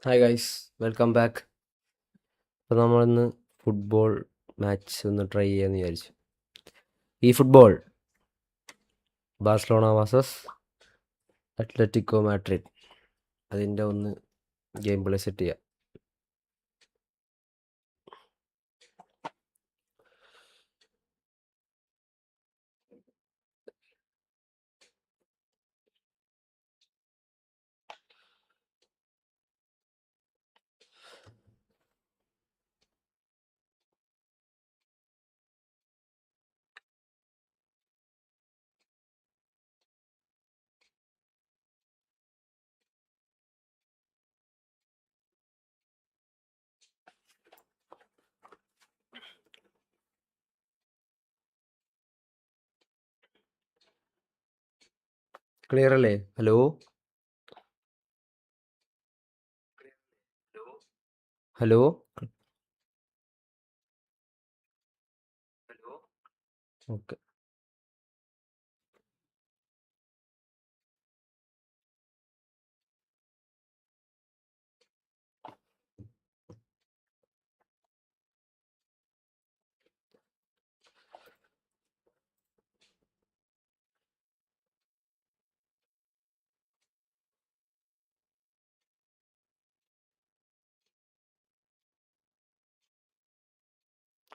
Hi guys, welcome back. അപ്പോൾ നമ്മളിന്ന് football match ഒന്ന് ട്രൈ ചെയ്യാമെന്ന് വിചാരിച്ചു. ഈ football Barcelona versus Atletico Madrid, അതിൻ്റെ ഒന്ന് ഗെയിം പ്ലേ സെറ്റ് ചെയ്യാം. ക്ലിയർ അല്ലേ? Hello hello okay.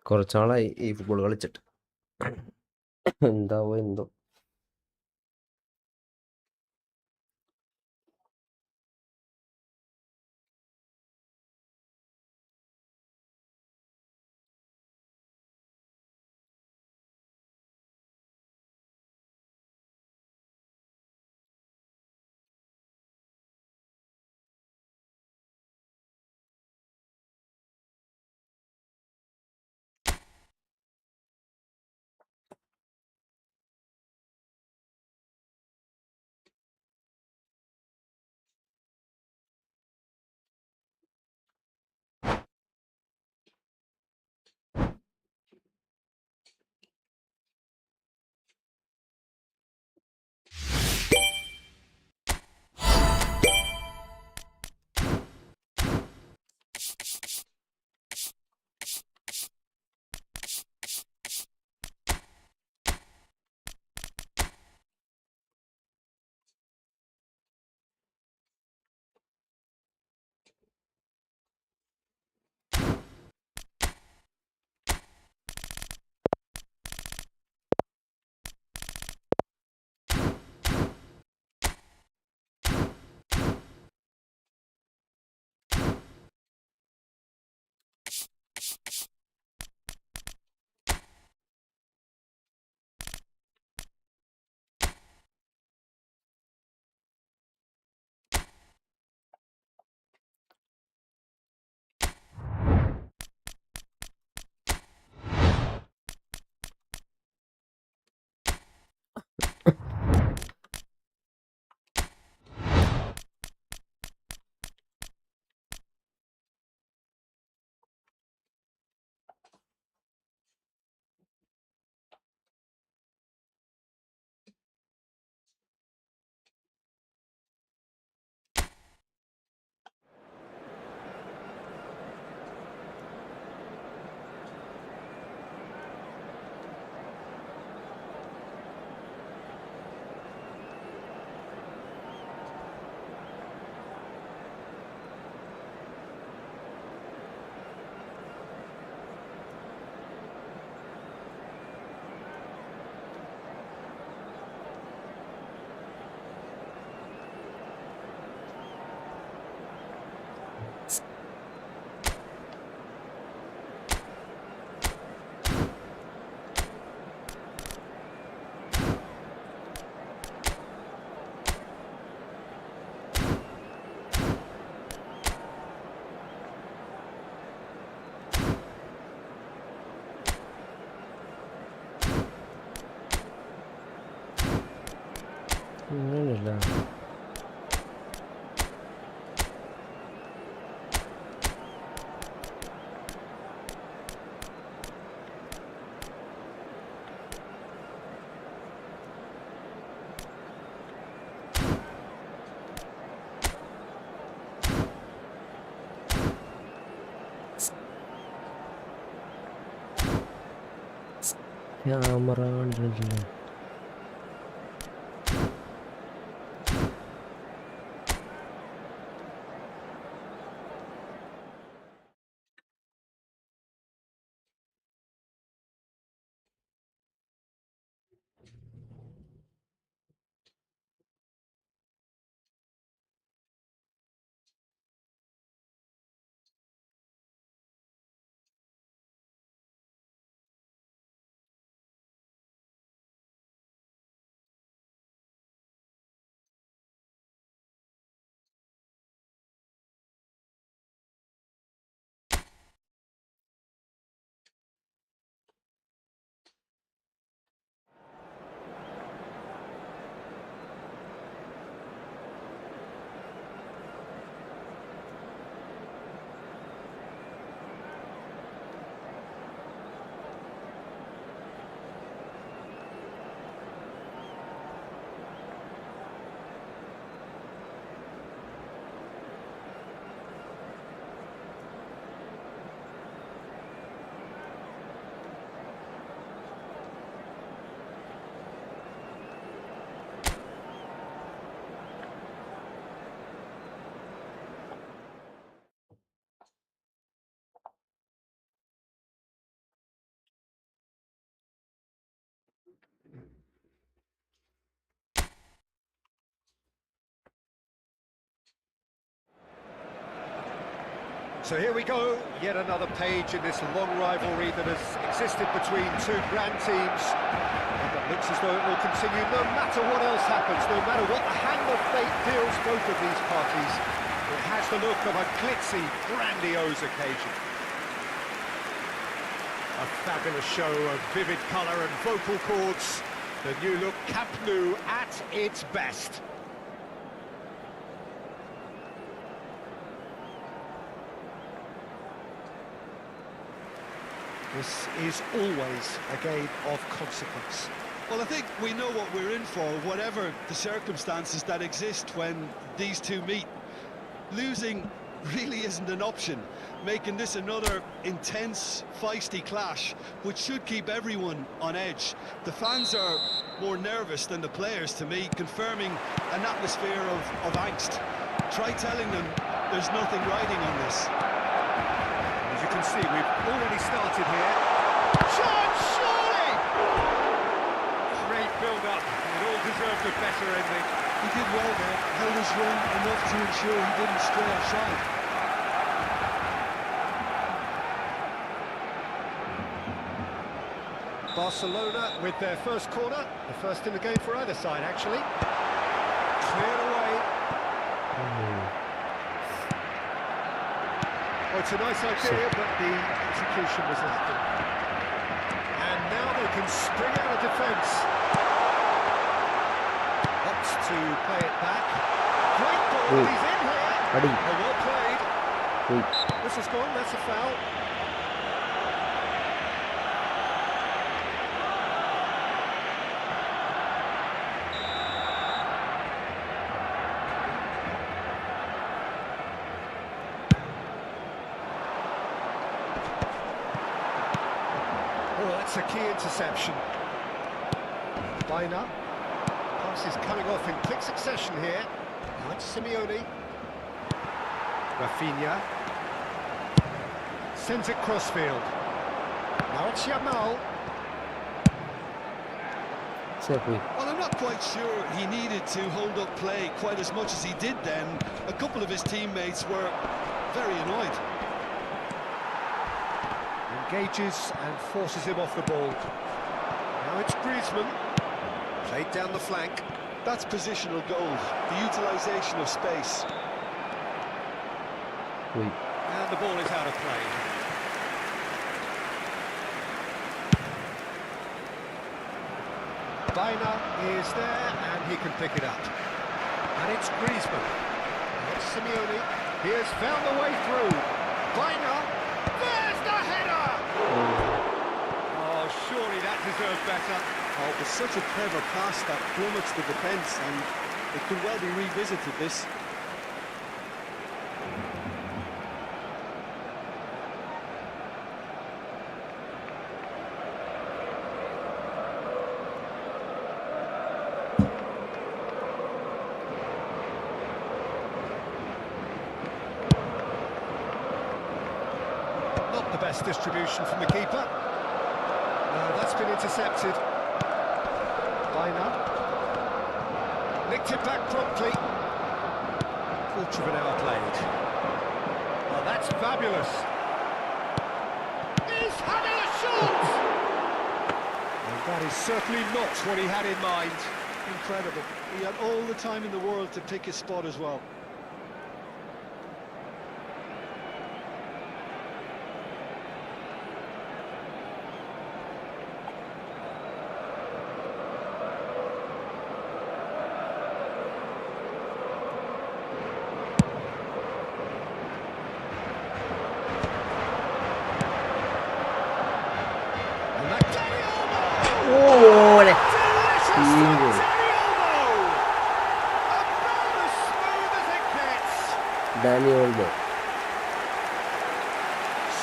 കുറച്ച് നാളായി ഈ ഫുട്ബോൾ കളിച്ചിട്ട്. എന്താവോ എന്തോ. അങ്ങനെയല്ല. ക്യാമറ കണ്ടിട്ടില്ല. So here we go, yet another page in this long rivalry that has existed between two grand teams. And it looks as though it will continue no matter what else happens, no matter what the hand of fate deals both of these parties. It has the look of a glitzy, grandiose occasion. A fabulous show of vivid colour and vocal cords. The new look Camp Nou at its best. This is always a game of consequence. Well, I think we know what we're in for, whatever the circumstances that exist when these two meet. Losing really isn't an option, making this another intense, feisty clash, which should keep everyone on edge. The fans are more nervous than the players, to me, confirming an atmosphere of angst. Try telling them there's nothing riding on this. As you can see, we've already started here. Chance, surely! Great build-up. It all deserved a better ending. He did well there, held his run enough to ensure he didn't stray offside. Barcelona with their first corner, the first in the game for either side, actually. Cleared away. Oh, it's a nice idea, but the execution was lacking. And now they can spring out of defence. Opts to play it back. Great ball, he's in here. Oh, well played. This is gone, that's a foul. Oh, that's a key interception. Baina. Pass is coming off in quick succession here. Now it's Simeone. Rafinha. Sends it crossfield. Now it's Yamal. Well, I'm not quite sure he needed to hold up play quite as much as he did then. A couple of his teammates were very annoyed. Engages and forces him off the ball. Now it's Griezmann. Played down the flank. That's positional goal, the utilisation of space. And the ball is out of play. Baina is there and he can pick it up. And it's Griezmann. And it's Simeone. He has found the way through. Baina. There's the header! Oh, surely that deserved better. Oh, it was such a clever pass that plummets the defence, and it could well be revisited, this. Nice distribution from the keeper. No, that's been intercepted. Bina. Nicked it back promptly. Quarter of an hour played. Oh, that's fabulous. He's having a shot! And that is certainly not what he had in mind. Incredible. He had all the time in the world to pick his spot as well. Oh, olha. Dani Olmo.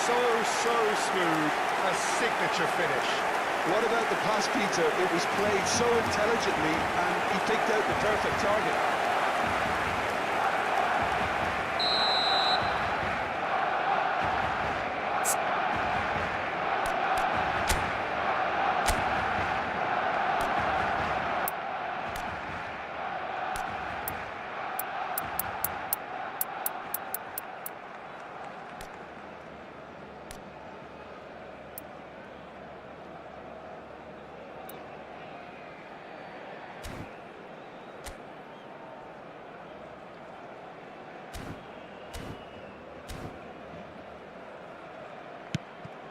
So smooth, a signature finish. What about the pass, Peter? It was played so intelligently and he picked out the perfect target.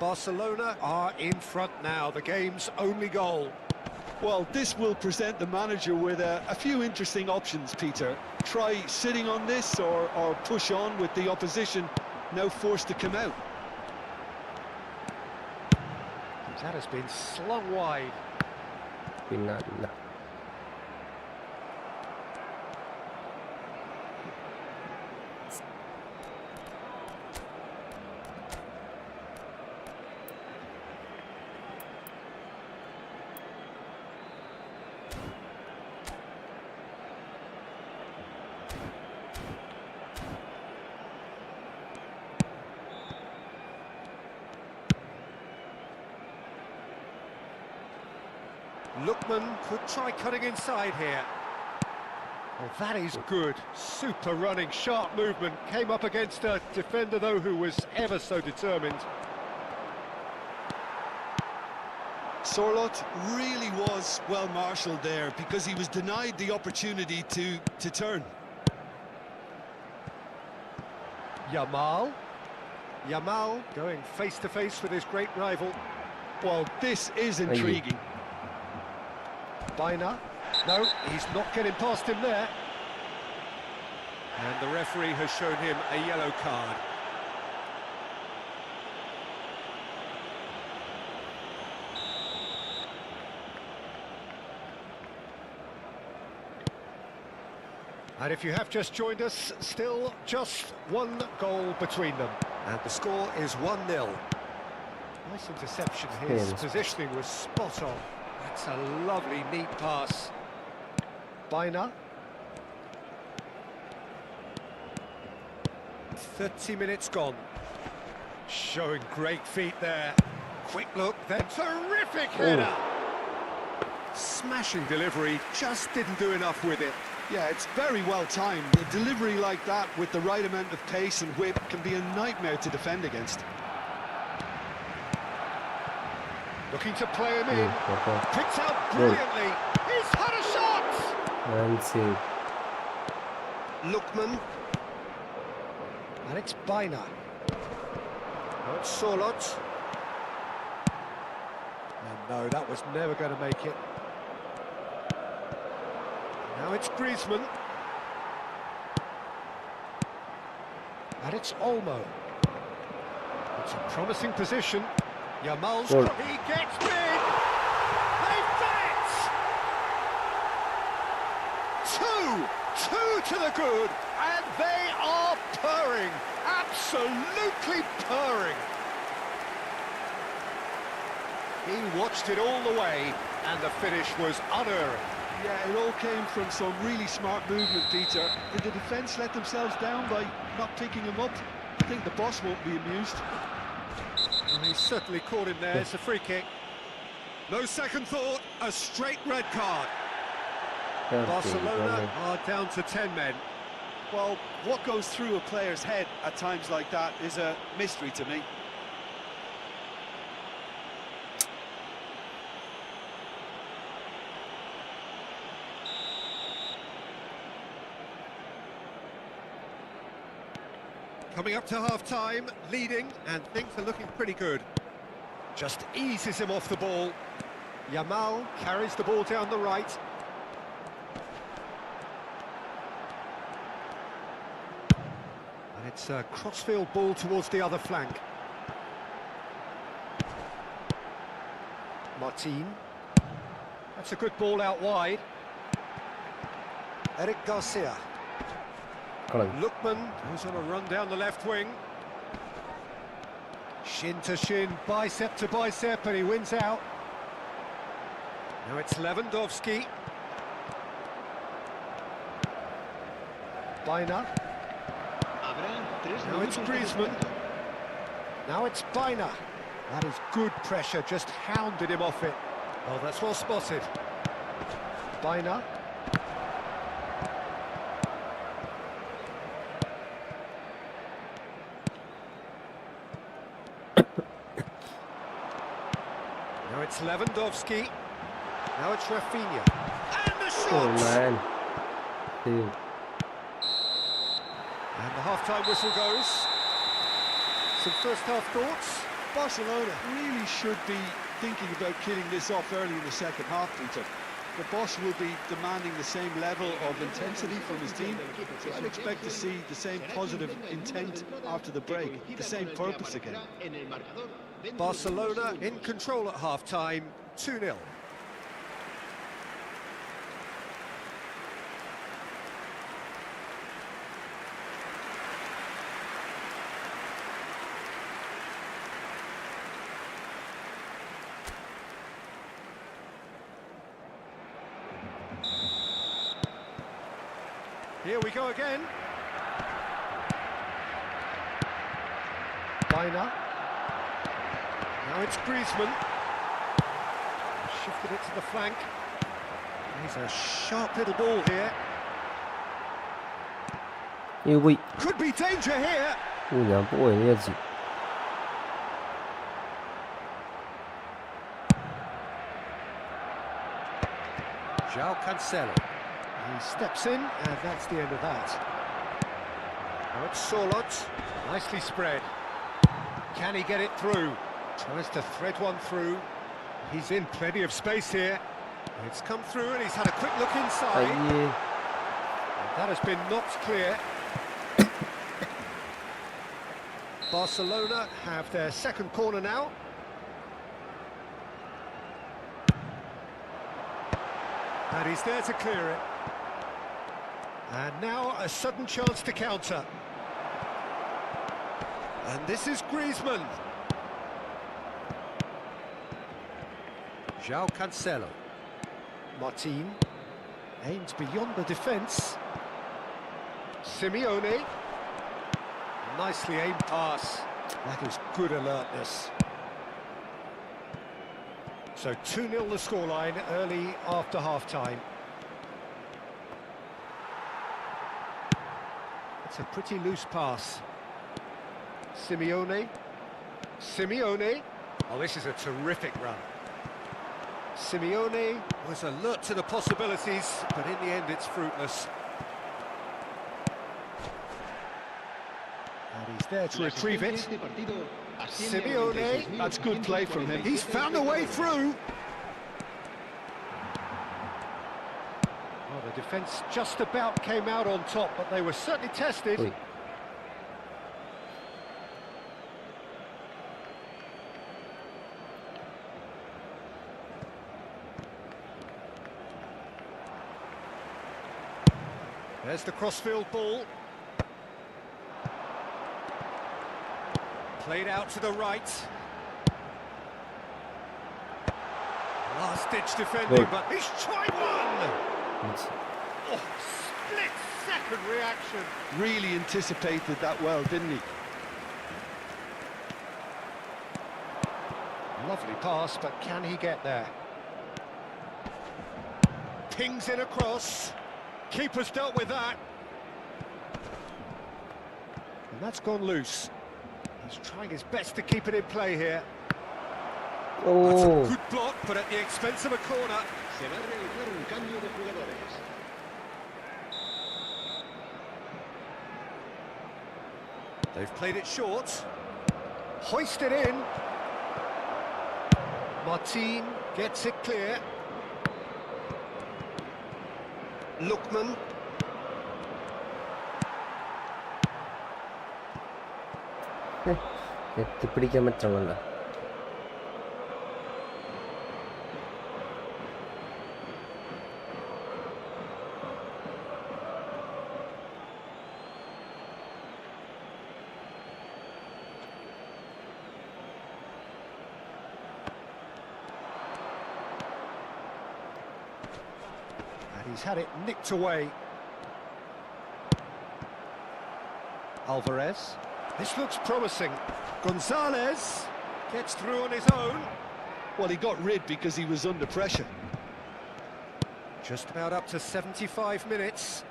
Barcelona are in front now, the game's only goal. Well, this will present the manager with a few interesting options, Peter. Try sitting on this or push on with the opposition now forced to come out. That has been slung wide. Pinalla. Lookman could try cutting inside here. Well, that is good. Super running, sharp movement. Came up against a defender, though, who was ever so determined. Sorloth really was well marshalled there because he was denied the opportunity to turn. Yamal going face-to-face with his great rival. Well, this is intriguing. Bina. No, he's not getting past him there. And the referee has shown him a yellow card. And if you have just joined us, still just one goal between them. And the score is 1-0. Nice interception. His positioning was spot on. That's a lovely, neat pass. Bina. 30 minutes gone. Showing great feet there. Quick look, then terrific header. Smashing delivery, just didn't do enough with it. Yeah, it's very well timed. A delivery like that with the right amount of pace and whip can be a nightmare to defend against. Looking to play him in. Picked out brilliantly. He's had a shot! And save. Lookman. And it's Bina. Oh, it's Sorloth. And no, that was never going to make it. Now it's Griezmann. And it's Olmo. It's a promising position. Yamal's he gets big! They've done it! Two to the good, and they are purring, absolutely purring. He watched it all the way, and the finish was unerring. Yeah, it all came from some really smart movement, Peter. Did the defence let themselves down by not picking him up? I think the boss won't be amused. Well, he's certainly caught him there. It's a free kick. No second thought, a straight red card. Barcelona are down to 10 men. Well, what goes through a player's head at times like that is a mystery to me. Coming up to half-time, leading, and things are looking pretty good. Just eases him off the ball. Yamal carries the ball down the right. And it's a crossfield ball towards the other flank. Martin. That's a good ball out wide. Eric Garcia. Lookman goes on a run down the left wing. Shin to shin, bicep to bicep, and he wins out. Now it's Lewandowski. Baina. Now it's Griezmann. Now it's Baina. That is good pressure, just hounded him off it. Oh, that's well spotted. Baina. Now it's Lewandowski. Now it's Rafinha. And the shot! Oh man. Dude. And the half-time whistle goes. Some first-half thoughts? Barcelona really should be thinking about killing this off early in the second half, Peter. The boss will be demanding the same level of intensity from his team, so I'd expect to see the same positive intent after the break, the same purpose again. Barcelona in control at half-time, 2-0. Here we go again. Baina. Now it's Griezmann. Shifted it to the flank. He's a sharp little ball here. Ui. Could be danger here. ഞാൻ പോയി വിചാരിച്ചു. João Cancelo. He steps in, and that's the end of that. Now it's Sorloth. Nicely spread. Can he get it through? Tries to thread one through. He's in plenty of space here. It's come through, and he's had a quick look inside. അയ്യേ. That has been knocked clear. Barcelona have their second corner now. And he's there to clear it. And now a sudden chance to counter. And this is Griezmann. João Cancelo. Martin aims beyond the defence. Simeone. Nicely aimed pass. That is good alertness. So 2-0 the scoreline early after half-time. It's a pretty loose pass. Simeone. Simeone. Oh, this is a terrific run. Simeone was alert to the possibilities, but in the end it's fruitless. And he's there to retrieve it. Simeone. That's good play from him. He's found a way through. Well, the defence just about came out on top, but they were certainly tested. Ui. There's the crossfield ball. Played out to the right. Last-ditch defending, Good. but he's tried one! Oh, split-second reaction. Really anticipated that well, didn't he? Lovely pass, but can he get there? Pings in across. Keeper's dealt with that. And that's gone loose. He's trying his best to keep it in play here. That's Oh, a good block, but at the expense of a corner. Se va a realizar un cambio de jugadores. They've played it short. Hoisted in. Martin gets it clear. Lookman. എത്തിപ്പിടിക്കാൻ പറ്റണല്ലോ. And he's had it nicked away. Alvarez. This looks promising. Gonzalez gets through on his own. Well, he got rid because he was under pressure. Just about up to 75 minutes.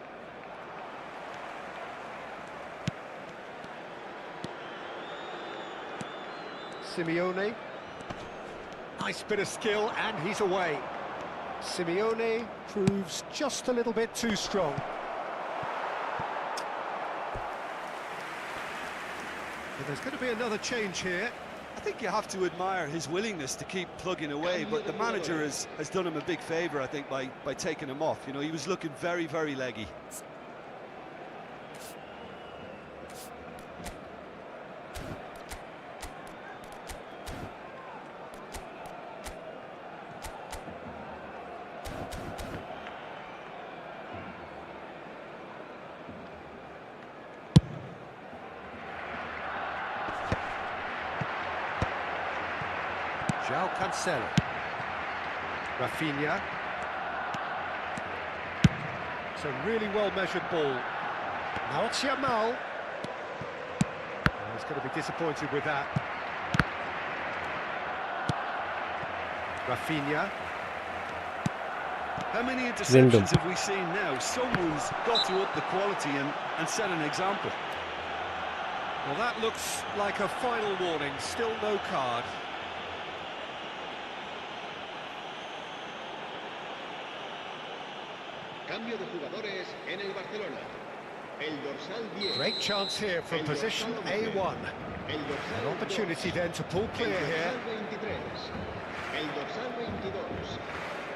Simeone. Nice bit of skill, and he's away. Simeone proves just a little bit too strong. But there's going to be another change here. I think you have to admire his willingness to keep plugging away, but the manager has done him a big favour, I think, by taking him off. You know, he was looking very, very leggy. João Cancelo. Rafinha. It's a really well-measured ball. Now it's Yamal. He's going to be disappointed with that. Rafinha. How many interceptions have we seen now? Someone's got to up the quality and set an example. Well, that looks like a final warning. Still no card. Cambio de jugadores en el Barcelona. El dorsal 10. Great chance here from position A1. El dorsal An opportunity then to pull clear el here. dorsal 23. El dorsal 22.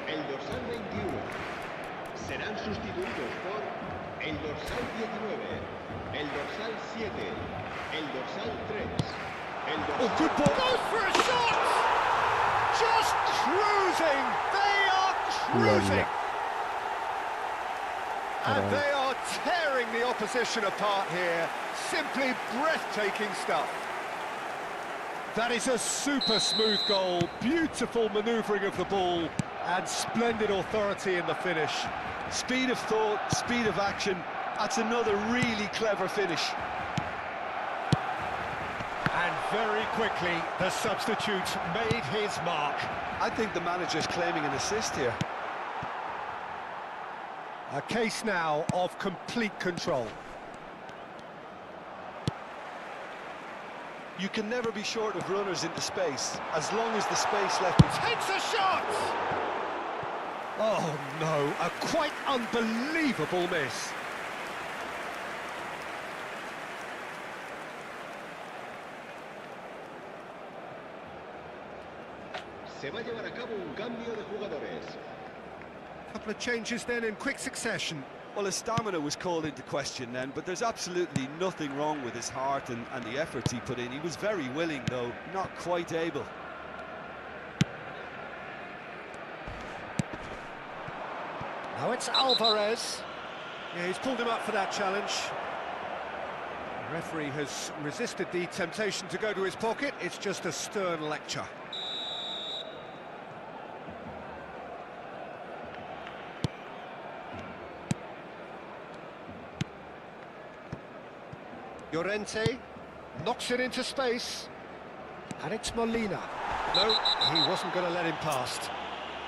El dorsal 21. Serán sustituidos por el dorsal 19. El dorsal 7. El dorsal 3. El dorsal Oh, good ball. Goes for a shot! Just cruising! They are cruising! And they are tearing the opposition apart here. Simply breathtaking stuff. That is a super smooth goal. Beautiful manoeuvring of the ball and splendid authority in the finish. Speed of thought, speed of action. That's another really clever finish. And very quickly, the substitute made his mark. I think the manager's claiming an assist here. A case now of complete control. You can never be short of runners into space, as long as the space left is... Takes a shot! Oh no, a quite unbelievable miss. Se va a llevar a cabo un cambio de jugadores. Couple of changes then in quick succession. Well, his stamina was called into question then, but there's absolutely nothing wrong with his heart and the efforts he put in. He was very willing, though, not quite able. Now it's Alvarez. Yeah, he's pulled him up for that challenge. The referee has resisted the temptation to go to his pocket. It's just a stern lecture. Llorente knocks it into space, and it's Molina. No, he wasn't going to let him past.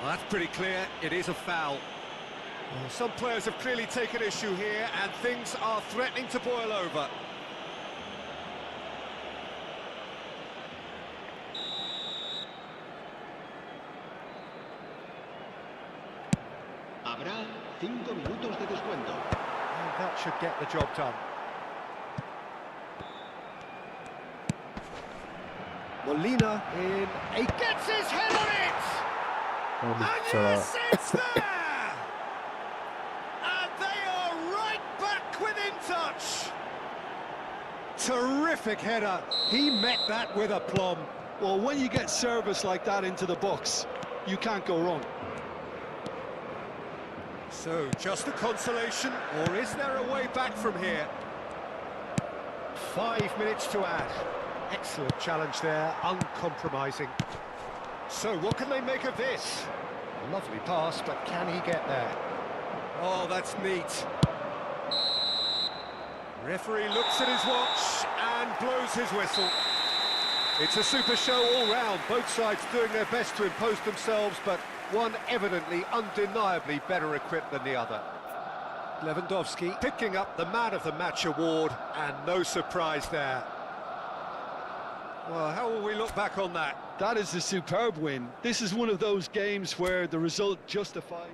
Well, that's pretty clear, it is a foul. Well, some players have clearly taken issue here, and things are threatening to boil over. Habrá 5 minutos de descuento. And that should get the job done. Molina in, he gets his head on it! And yes, it's there! And they are right back within touch! Terrific header, he met that with aplomb. Well, when you get service like that into the box, you can't go wrong. So, just a consolation, or is there a way back from here? 5 minutes to add. Excellent challenge there, uncompromising. So, what can they make of this? Lovely pass, but can he get there? Oh, that's neat. Referee looks at his watch and blows his whistle. It's a super show all round, both sides doing their best to impose themselves, but one evidently, undeniably better equipped than the other. Lewandowski picking up the Man of the Match award, and no surprise there. Well, how will we look back on that? That is a superb win. This is one of those games where the result justifies.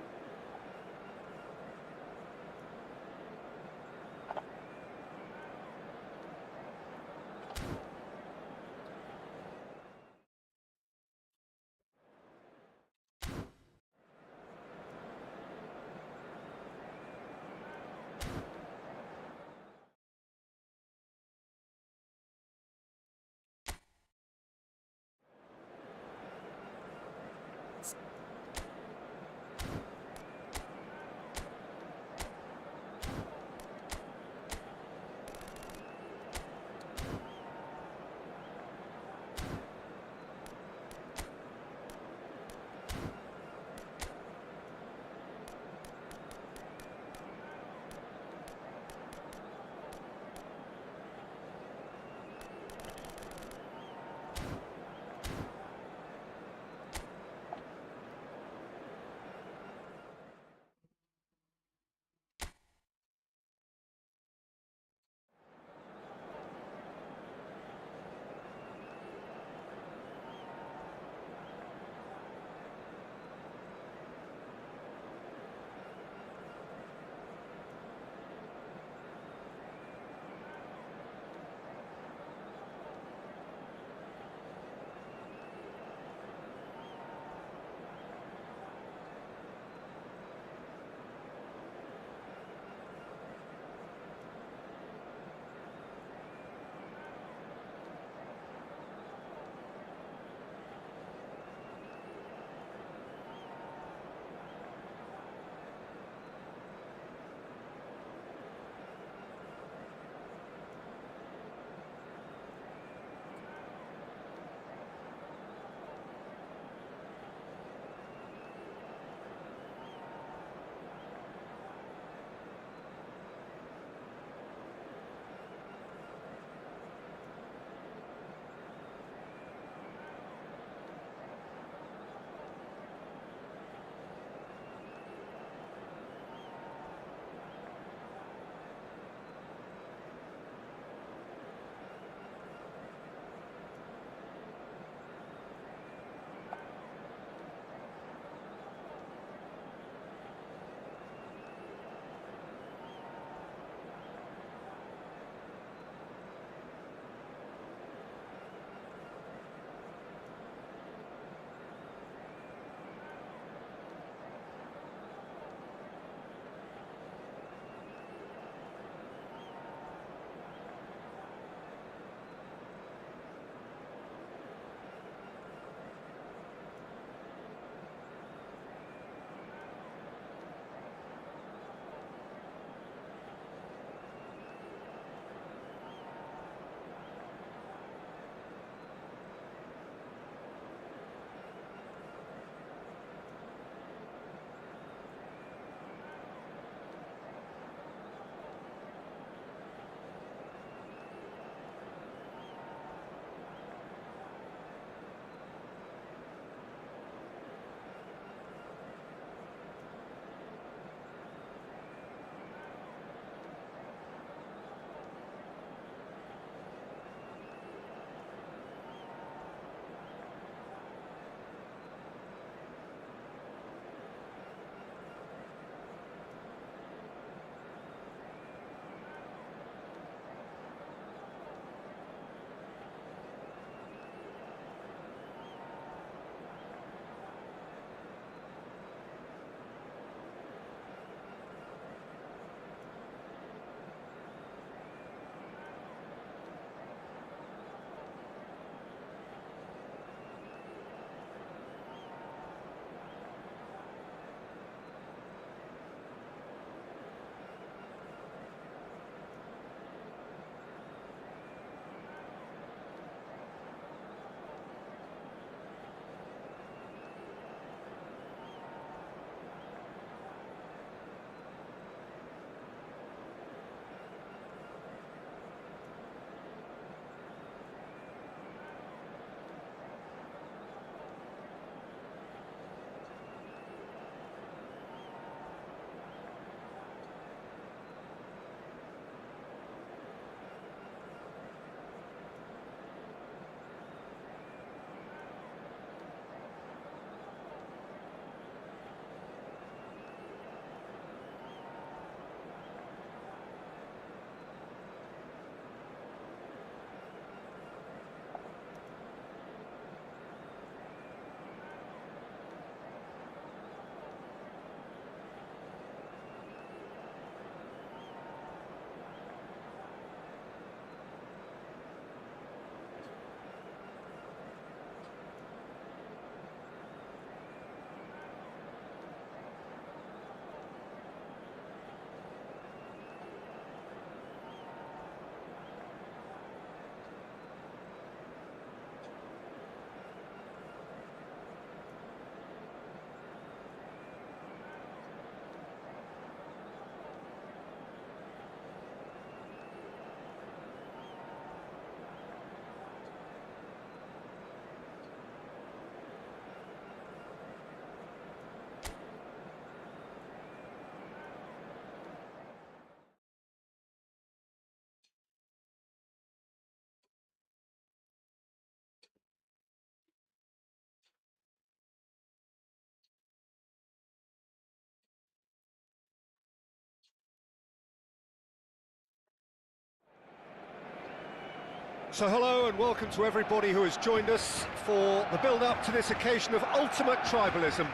So hello and welcome to everybody who has joined us for the build-up to this occasion of ultimate tribalism.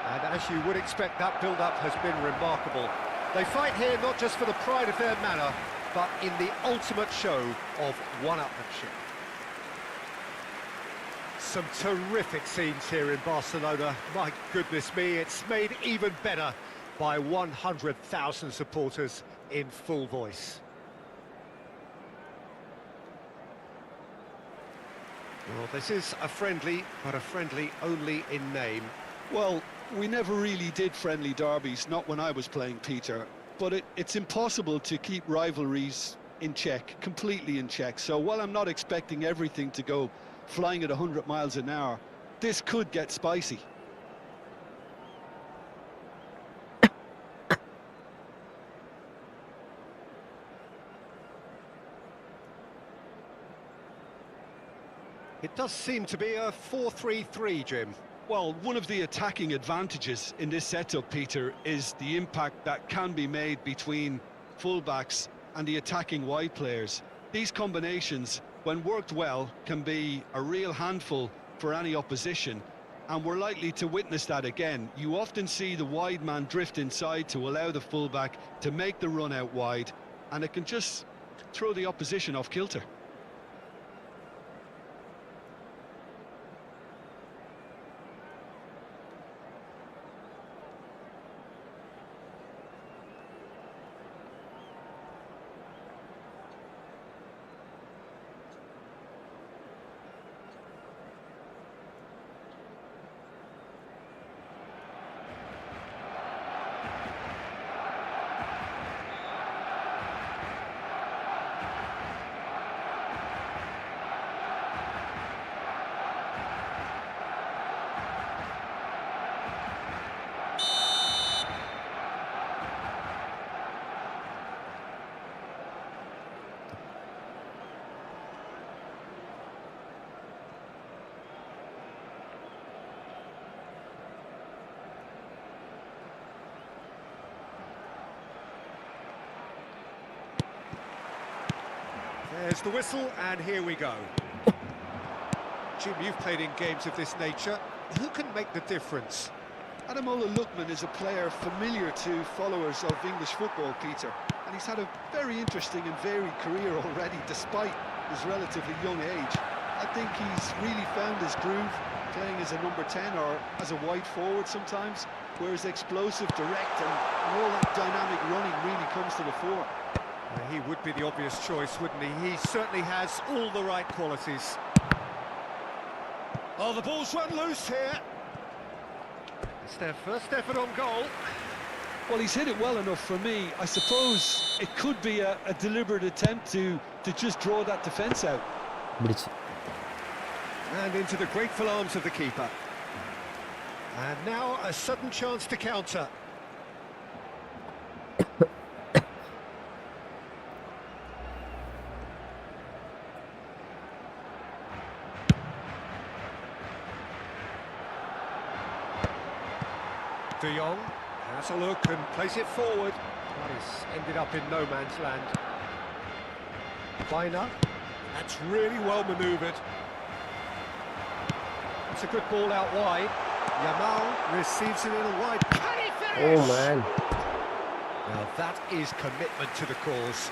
And as you would expect, that build-up has been remarkable. They fight here not just for the pride of their manor, but in the ultimate show of one-upmanship. Some terrific scenes here in Barcelona. My goodness me, it's made even better by 100,000 supporters in full voice. Well, this is a friendly, but a friendly only in name. Well, we never really did friendly derbies, not when I was playing, Peter. But it's impossible to keep rivalries in check, completely in check. So while I'm not expecting everything to go flying at 100 miles an hour, this could get spicy. It does seem to be a 4-3-3, Jim. Well, one of the attacking advantages in this setup, Peter, is the impact that can be made between fullbacks and the attacking wide players. These combinations, when worked well, can be a real handful for any opposition, and we're likely to witness that again. You often see the wide man drift inside to allow the fullback to make the run out wide, and it can just throw the opposition off kilter. There's the whistle, and here we go. Jim, you've played in games of this nature. Who can make the difference? Ademola Lookman is a player familiar to followers of English football, Peter, and he's had a very interesting and varied career already, despite his relatively young age. I think he's really found his groove, playing as a number 10 or as a wide forward sometimes, where his explosive, direct and all that dynamic running really comes to the fore. He would be the obvious choice, wouldn't he? He certainly has all the right qualities. Oh, the ball's run loose here. It's their first effort on goal. Well, he's hit it well enough for me. I suppose it could be a deliberate attempt to just draw that defence out. And into the grateful arms of the keeper. And now a sudden chance to counter. De Jong has a look and plays it forward. But it's ended up in no man's land. Feiner, that's really well manoeuvred. It's a good ball out wide. Yamal receives it in a wide. Can he finish? Oh man. Now that is commitment to the cause.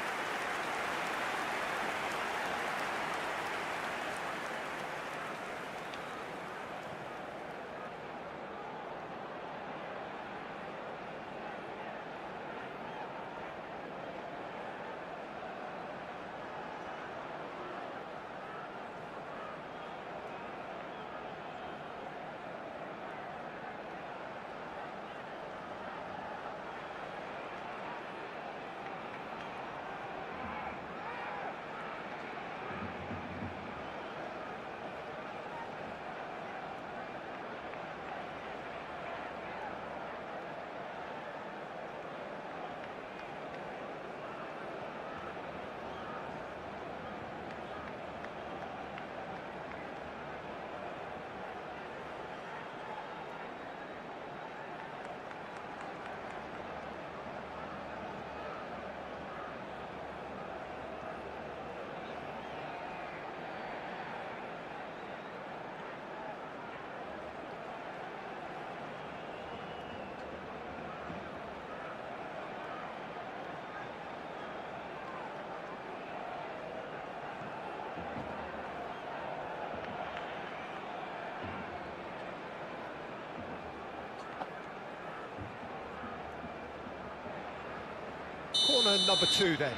Corner number 2 then.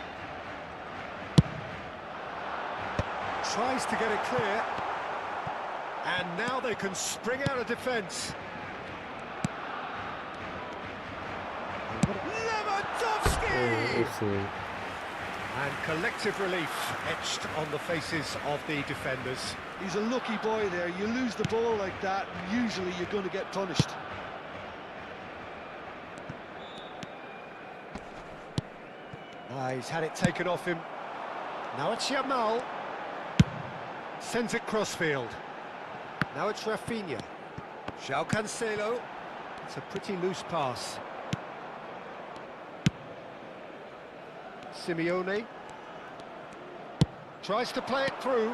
Tries to get it clear. And now they can spring out of defence. Lewandowski! Hepsini. And collective relief etched on the faces of the defenders. He's a lucky boy there. You lose the ball like that, and usually you're going to get punished. He's had it taken off him. Now it's Yamal. Sends it crossfield. Now it's Rafinha. João Cancelo. It's a pretty loose pass. Simeone. Tries to play it through.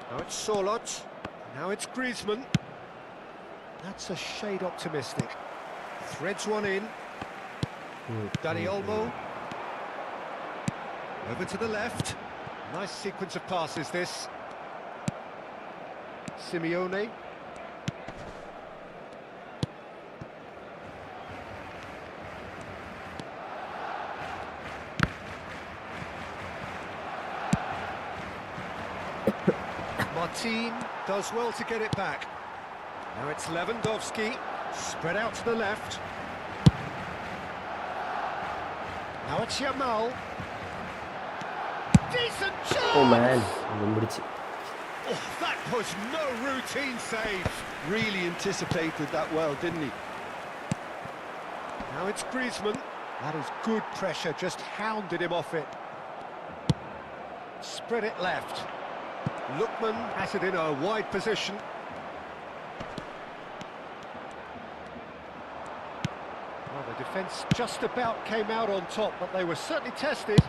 Now it's Sorloth. Now it's Griezmann. That's a shade optimistic. Threads one in. Dani Olmo. Over to the left. Nice sequence of passes, this. Simeone. Martin does well to get it back. Now it's Lewandowski. Spread out to the left. Now it's Yamal. Decent chance! Oh man, ഇവൻ പിടിച്ച്. Oh, that was no routine save. Really anticipated that well, didn't he? Now it's Griezmann. That is good pressure, just hounded him off it. Spread it left. Lookman has it in a wide position. Well, the defence just about came out on top, but they were certainly tested.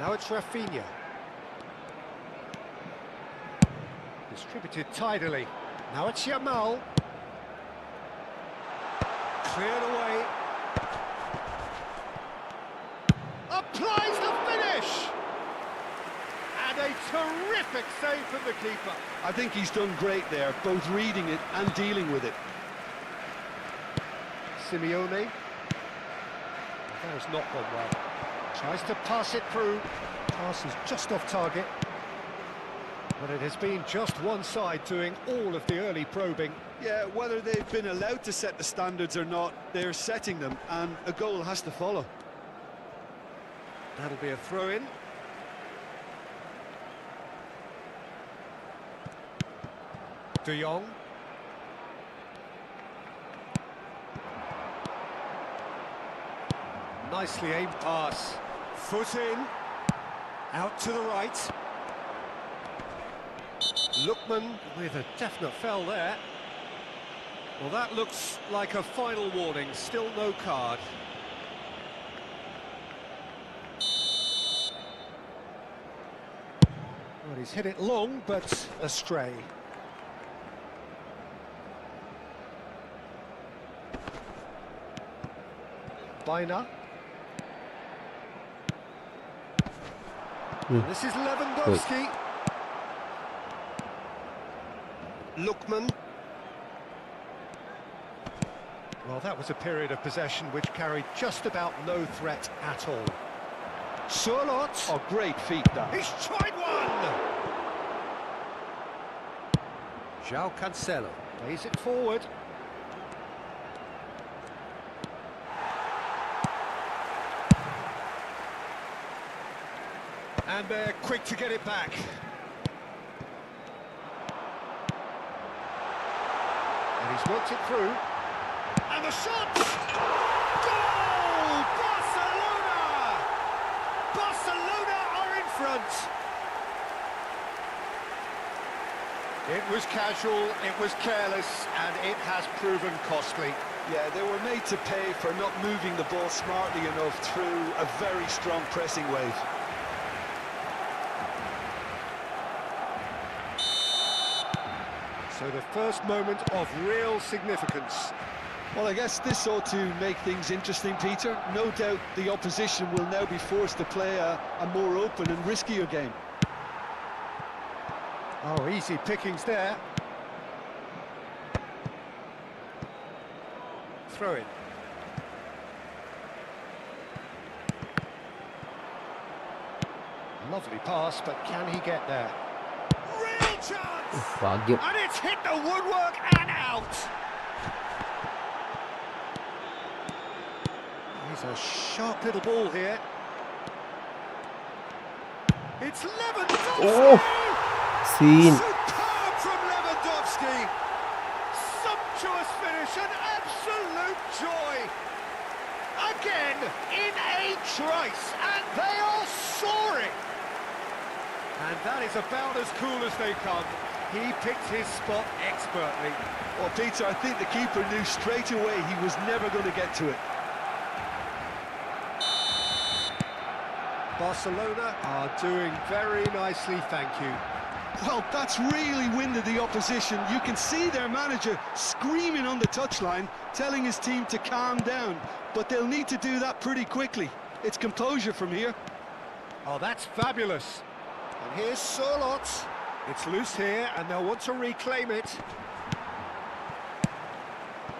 Now it's Rafinha. Distributed tidily. Now it's Yamal. Cleared away. Applies the finish! And a terrific save from the keeper. I think he's done great there, both reading it and dealing with it. Simeone. That has not gone well. Tries to pass it through. Pass is just off target. But it has been just one side doing all of the early probing. Yeah, whether they've been allowed to set the standards or not, they're setting them, and a goal has to follow. That'll be a throw-in. De Jong. Nicely aimed pass. Foot in. Out to the right. Lookman with a definite foul there. Well, that looks like a final warning. Still no card. Well, he's hit it long, but astray. Baina. This is Lewandowski. Lookman. Well, that was a period of possession which carried just about no threat at all. Sorloth. Oh, great feat, that. He's tried one! João Cancelo plays it forward. And they're quick to get it back. And he's worked it through. And the shot! Goal! Barcelona! Barcelona are in front. It was casual, it was careless, and it has proven costly. Yeah, they were made to pay for not moving the ball smartly enough through a very strong pressing wave. So the first moment of real significance. Well, I guess this ought to make things interesting, Peter. No doubt the opposition will now be forced to play a more open and riskier game. Oh, easy pickings there. Throw it. Lovely pass, but can he get there? Real chance! ഭാഗ്യം. And it's hit the woodwork and out! He's a sharp little ball here. It's Lewandowski! Oh! Scene. Superb from Lewandowski! Sumptuous finish, an absolute joy! Again, in a trice, and they are soaring! And that is about as cool as they come. He picked his spot expertly. Well, Peter, I think the keeper knew straight away he was never going to get to it. Barcelona are doing very nicely, thank you. Well, that's really winded the opposition. You can see their manager screaming on the touchline, telling his team to calm down. But they'll need to do that pretty quickly. It's composure from here. Oh, that's fabulous. And here's Solot. It's loose here, and they'll want to reclaim it.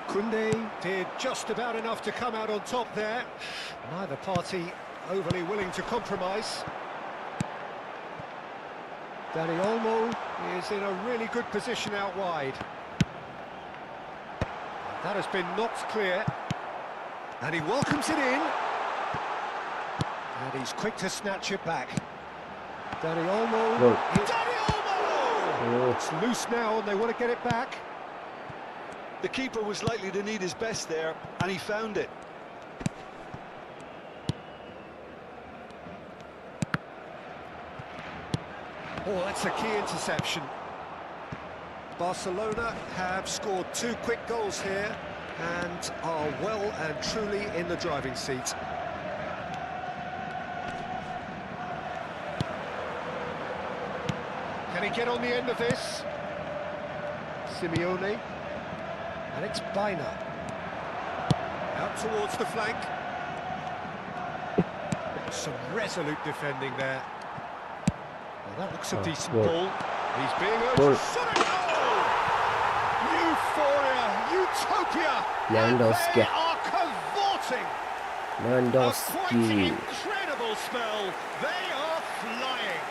Koundé did just about enough to come out on top there. Neither party overly willing to compromise. Dani Olmo is in a really good position out wide. That has been knocked clear. And he welcomes it in. And he's quick to snatch it back. Dani Olmo. Goal. Dani Olmo! Oh. It's loose now and they want to get it back. The keeper was likely to need his best there, and he found it. Oh, that's a key interception. Barcelona have scored 2 quick goals here and are well and truly in the driving seat. Can he get on the end of this? Simeone. And it's Baina. Out towards the flank. Some resolute defending there. Well, that looks a decent goal. ball. He's being Goal. urged. Shot it! Oh! Euphoria! Utopia! Lewandowski. And they are cavorting! A quite Lewandowski. incredible spell. They are flying.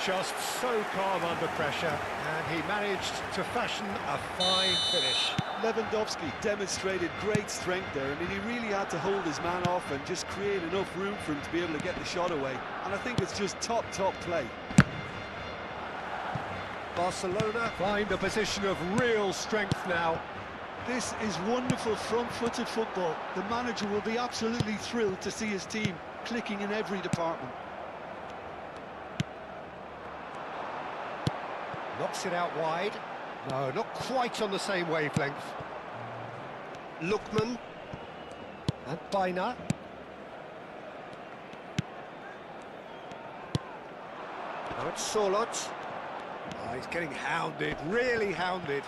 Just so calm under pressure, and he managed to fashion a fine finish. Lewandowski demonstrated great strength there. I mean, he really had to hold his man off and just create enough room for him to be able to get the shot away. And I think it's just top play. Barcelona find a position of real strength now. This is wonderful front-footed football. The manager will be absolutely thrilled to see his team clicking in every department. Knocks it out wide. No, not quite on the same wavelength. Lookman. And Baina. Now it's Solot. Oh, he's getting hounded, really hounded.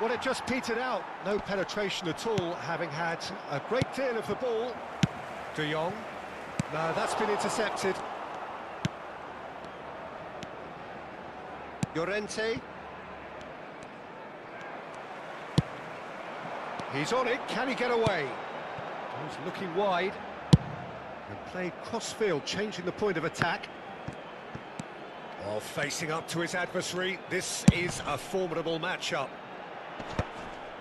Well, it just petered out. No penetration at all, having had a great deal of the ball. De Jong. No, that's been intercepted. Llorente. He's on it, can he get away? He's looking wide. And played cross-field, changing the point of attack. Oh, facing up to his adversary. This is a formidable matchup.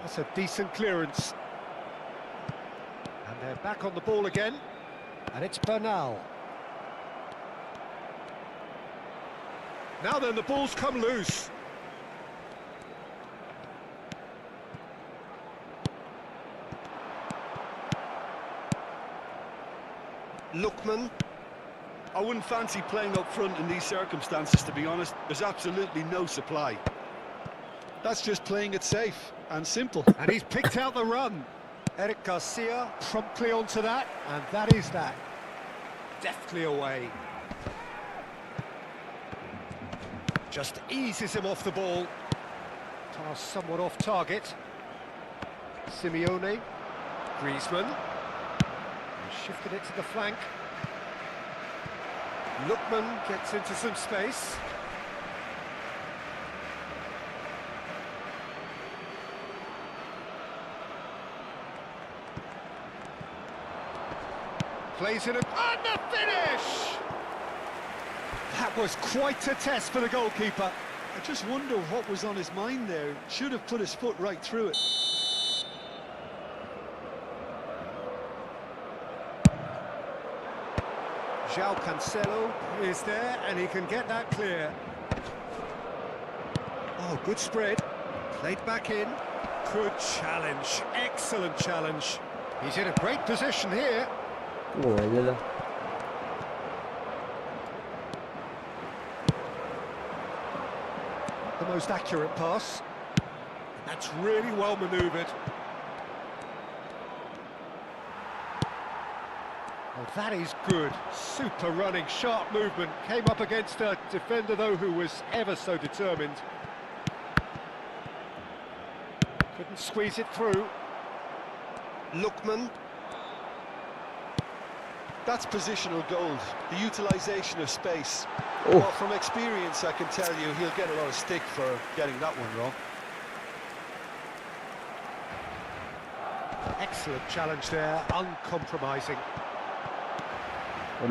That's a decent clearance. And they're back on the ball again. And it's Bernal. Now then, the ball's come loose. Lookman. I wouldn't fancy playing up front in these circumstances, to be honest. There's absolutely no supply. That's just playing it safe and simple. And he's picked out the run. Eric Garcia promptly onto that, and that is that. Deftly away. Just eases him off the ball. Pass somewhat off target. Simeone. Griezmann. Shifted it to the flank. Lookman gets into some space. Plays it, and the finish! That was quite a test for the goalkeeper. I just wonder what was on his mind there. Should have put his foot right through it. João Cancelo is there, and he can get that clear. Oh, good spread. Played back in. Good challenge. Excellent challenge. He's in a great position here. ഇല്ലല്ലോ. The most accurate pass. That's really well manoeuvred. Oh, that is good. Super running, sharp movement. Came up against a defender, though, who was ever so determined. Couldn't squeeze it through. Lookman. That's positional gold, the utilisation of space. Oh. Well, from experience, I can tell you he'll get a lot of stick for getting that one wrong. Excellent challenge there, uncompromising.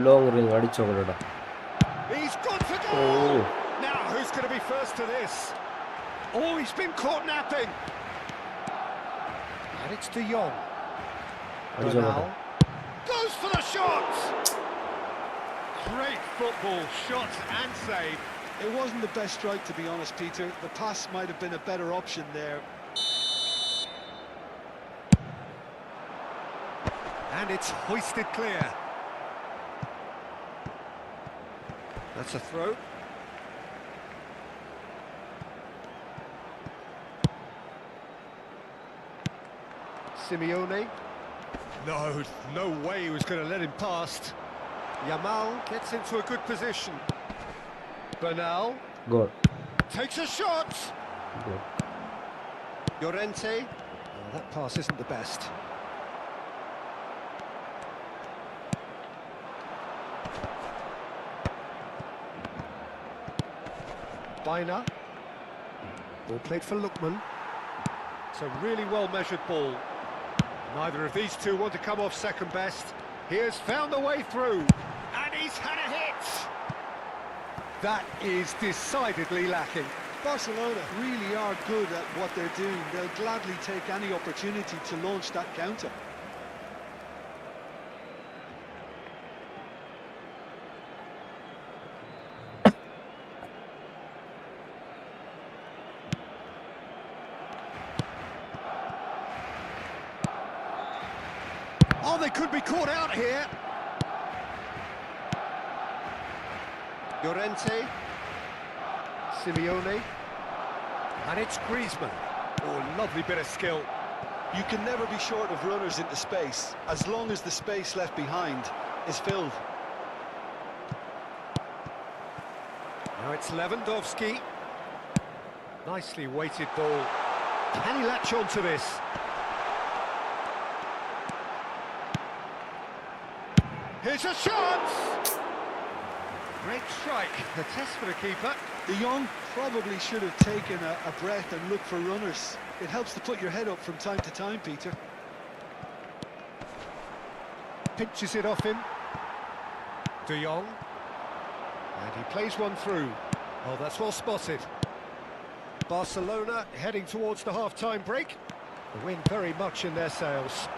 Long ring അടിച്ചോക്കടാ. He's gone for goal! Now, who's going to be first to this? Oh, he's been caught napping. And it's De Jong. Bernal goes for the shot! Great football, shot and save. It wasn't the best strike, to be honest, Peter. The pass might have been a better option there. And it's hoisted clear. That's a throw. Simeone. No way he was going to let him past. Yamal gets into a good position. Bernal goal. takes a shot. Goal. Llorente. Oh, that pass isn't the best. Bina. Ball played for Lookman. It's a really well-measured ball. Neither of these two want to come off second best. He has found a way through, and he's had a hit! That is decidedly lacking. Barcelona really are good at what they're doing. They'll gladly take any opportunity to launch that counter. Oh, they could be caught out here. Llorente. Simeone. And it's Griezmann. Oh, lovely bit of skill. You can never be short of runners into space, as long as the space left behind is filled. Now it's Lewandowski. Nicely weighted ball. Can he latch on to this? Here's a shot! Great strike. The test for the keeper. De Jong probably should have taken a breath and looked for runners. It helps to put your head up from time to time, Peter. Pinches it off him. De Jong. And he plays one through. Oh, that's well spotted. Barcelona heading towards the half-time break. The wind very much in their sails.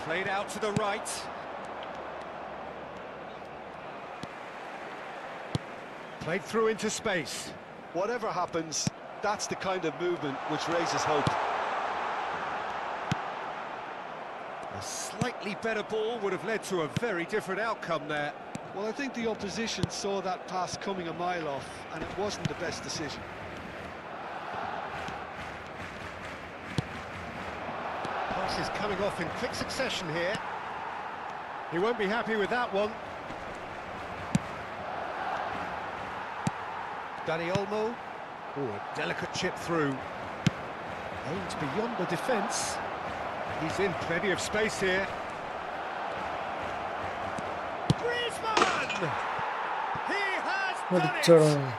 Played out to the right. Played through into space. Whatever happens, that's the kind of movement which raises hope. A slightly better ball would have led to a very different outcome there. Well, I think the opposition saw that pass coming a mile off, and it wasn't the best decision. Passes coming off in quick succession here. He won't be happy with that one. Dani Olmo. Oh, a delicate chip through. Aimed beyond the defence. He's in plenty of space here. Griezmann! He has done it!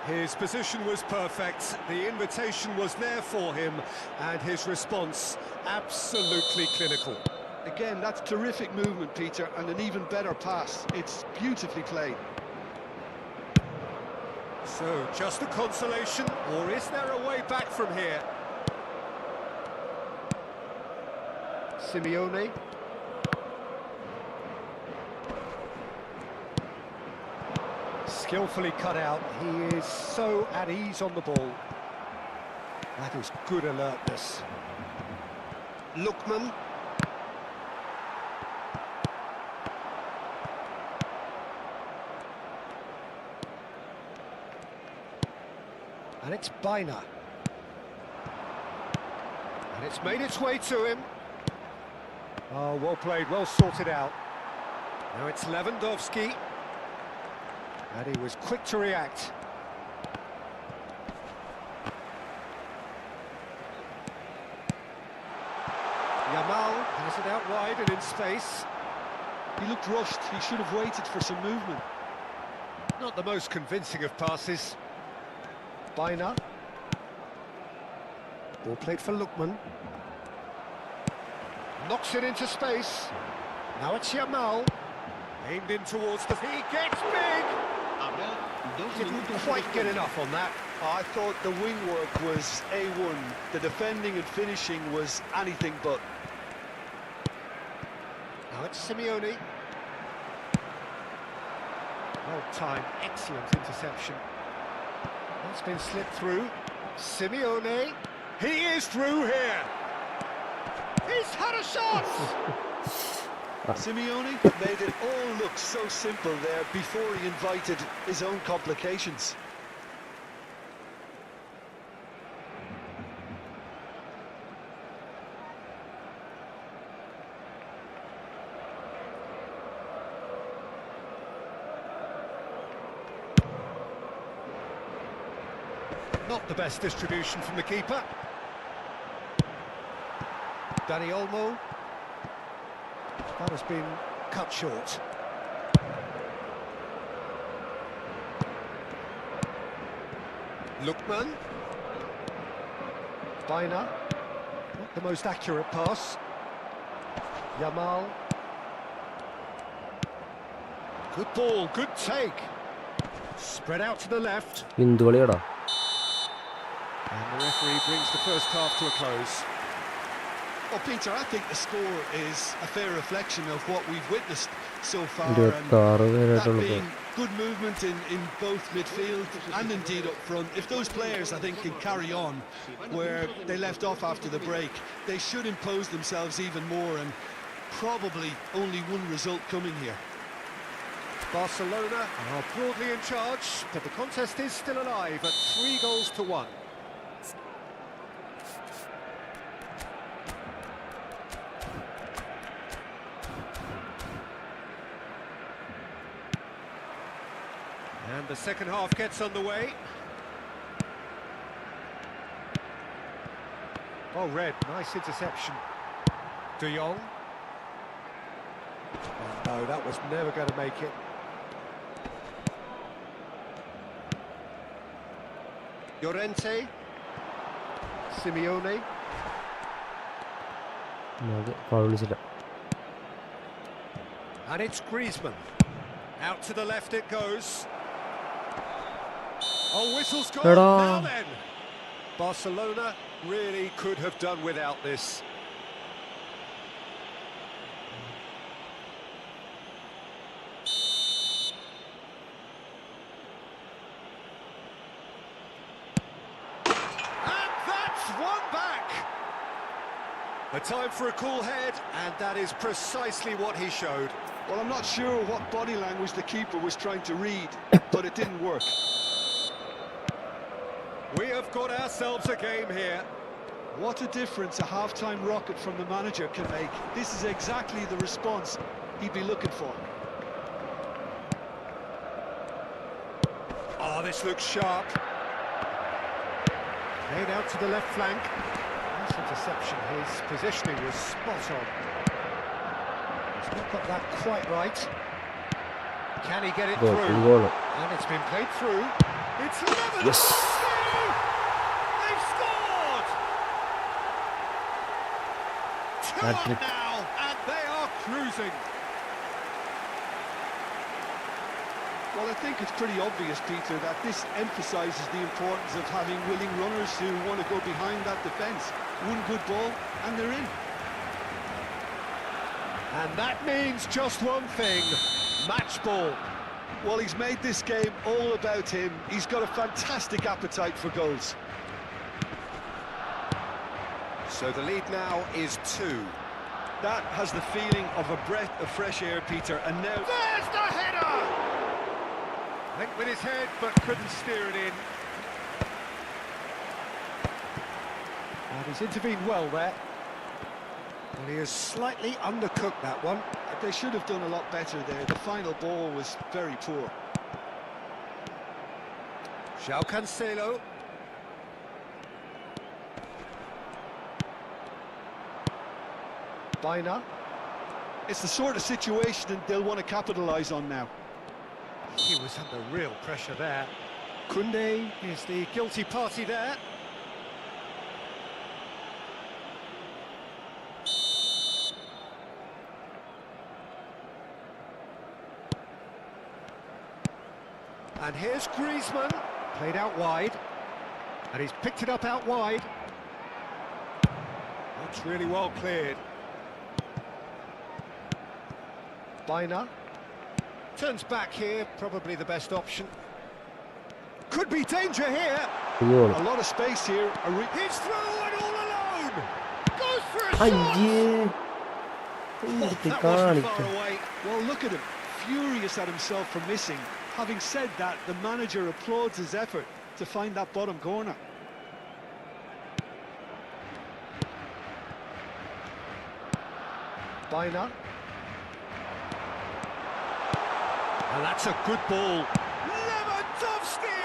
His position was perfect, the invitation was there for him, and his response absolutely clinical. Again, that's terrific movement, Peter, and an even better pass. It's beautifully played. So, just a consolation, or is there a way back from here? Simeone. Skillfully cut out, he is so at ease on the ball. That is good alertness. Lookman. And it's Bina. And it's made its way to him. Oh, well played, well sorted out. Now it's Lewandowski. And he was quick to react. Yamal has it out wide and in space. He looked rushed, he should have waited for some movement. Not the most convincing of passes. Bina. Ball played for Lookman. Knocks it into space. Now it's Yamal. Aimed in towards the... He gets big! Didn't quite get enough on that. I thought the wing work was A1. The defending and finishing was anything but. Now it's Simeone. Well timed, excellent interception. That's been slipped through. Simeone. He is through here. He's had a shot! Simeone made it all look so simple there before he invited his own complications. Not the best distribution from the keeper. Dani Olmo. That has been cut short. Lookman. Bina. Not the most accurate pass. Yamal. Good ball, good take. Spread out to the left. എന്ത് കളിയാടാ? And the referee brings the first half to a close. Well, Peter, I think the score is a fair reflection of what we've witnessed so far. 26 That പേരായിട്ടുള്ളത്. being good movement in both midfield and indeed up front. If those players, I think, can carry on where they left off after the break, they should impose themselves even more, and probably only one result coming here. Barcelona are broadly in charge, but the contest is still alive at 3-1. And the second half gets underway. Oh, Red, nice interception. De Jong. Oh, no, that was never going to make it. Llorente. Simeone. അത് foul വിളിച്ചില്ല. And it's Griezmann. Out to the left it goes. Oh, whistle's gone. Eda. Now then. Barcelona really could have done without this. And that's one back. A time for a cool head, and that is precisely what he showed. Well, I'm not sure what body language the keeper was trying to read, but it didn't work. We have got ourselves a game here. What a difference a half-time rocket from the manager can make. This is exactly the response he'd be looking for. Oh, this looks sharp. Played out to the left flank. Nice interception. His positioning was spot on. He's not got that quite right. Can he get it Goal, through? goal. And it's been played through. It's another. Yes. They've scored. 2 up Hat-trick. now, and they are cruising. Well, I think it's pretty obvious, Peter, that this emphasises the importance of having willing runners who want to go behind that defence. One good ball, and they're in. And that means just one thing: match ball. Well, he's made this game all about him. He's got a fantastic appetite for goals. So the lead now is 2. That has the feeling of a breath of fresh air, Peter, and now... There's the header! Went with his head, but couldn't steer it in. And he's intervened well there. Well, he has slightly undercooked that one. They should have done a lot better there. The final ball was very poor. João Cancelo. Bina. It's the sort of situation that they'll want to capitalise on now. He was under real pressure there. Koundé is the guilty party there. And here's Griezmann, played out wide, and he's picked it up out wide. That's really well cleared. Bina turns back here, probably the best option. Could be danger here. Goal. A lot of space here. He's through and all alone. Goes for a അയ്യേ shot. എടുത്ത് That wasn't കാണിക്ക far away. Well, look at him, furious at himself for missing. Having said that, the manager applauds his effort to find that bottom corner. Bina. And that's a good ball. Lewandowski!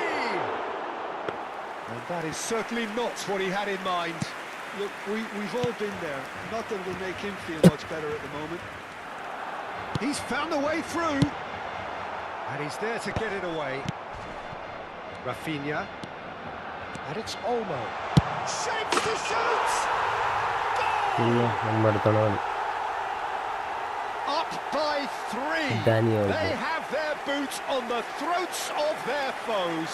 And that is certainly not what he had in mind. Look, we've all been there. Not that it'll make him feel much better at the moment. He's found a way through. And he's there to get it away. Rafinha. And it's Olmo. Shapes to shoot! പിന്നെ നമ്മുടെ അടുത്താണ് കളി Up by 3. Danny Olmo. They have their boots on the throats of their foes.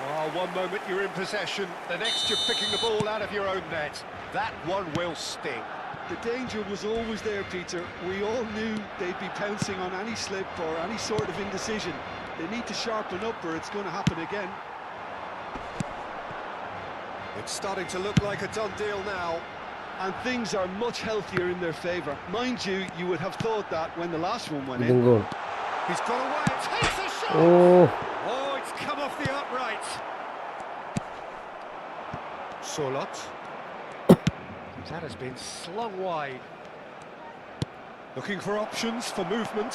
Oh, one moment you're in possession, the next you're picking the ball out of your own net. That one will sting. The danger was always there, Peter. We all knew they'd be pouncing on any slip or any sort of indecision. They need to sharpen up or it's going to happen again. It's starting to look like a done deal now. And things are much healthier in their favour. Mind you, you would have thought that when the last one went ഇതും in. Goal He's got away, takes a shot! Oh Oh, it's come off the upright. Solot. That has been slung wide. Looking for options for movement.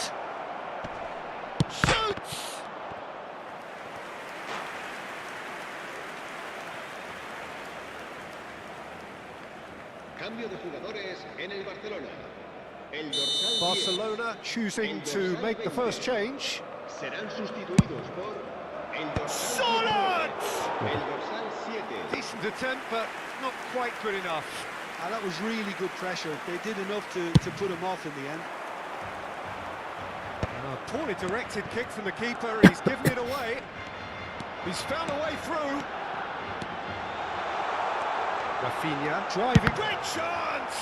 Shoots! Cambio de jugadores en el Barcelona. El dorsal 10 Barcelona choosing to make the first change. serán sustituidos por el dorsal Solot! 19, el dorsal 7. Decent attempt, but not quite good enough. And that was really good pressure. They did enough to put him off in the end. A poorly directed kick from the keeper, he's given it away. He's found a way through. Rafinha driving, great chance!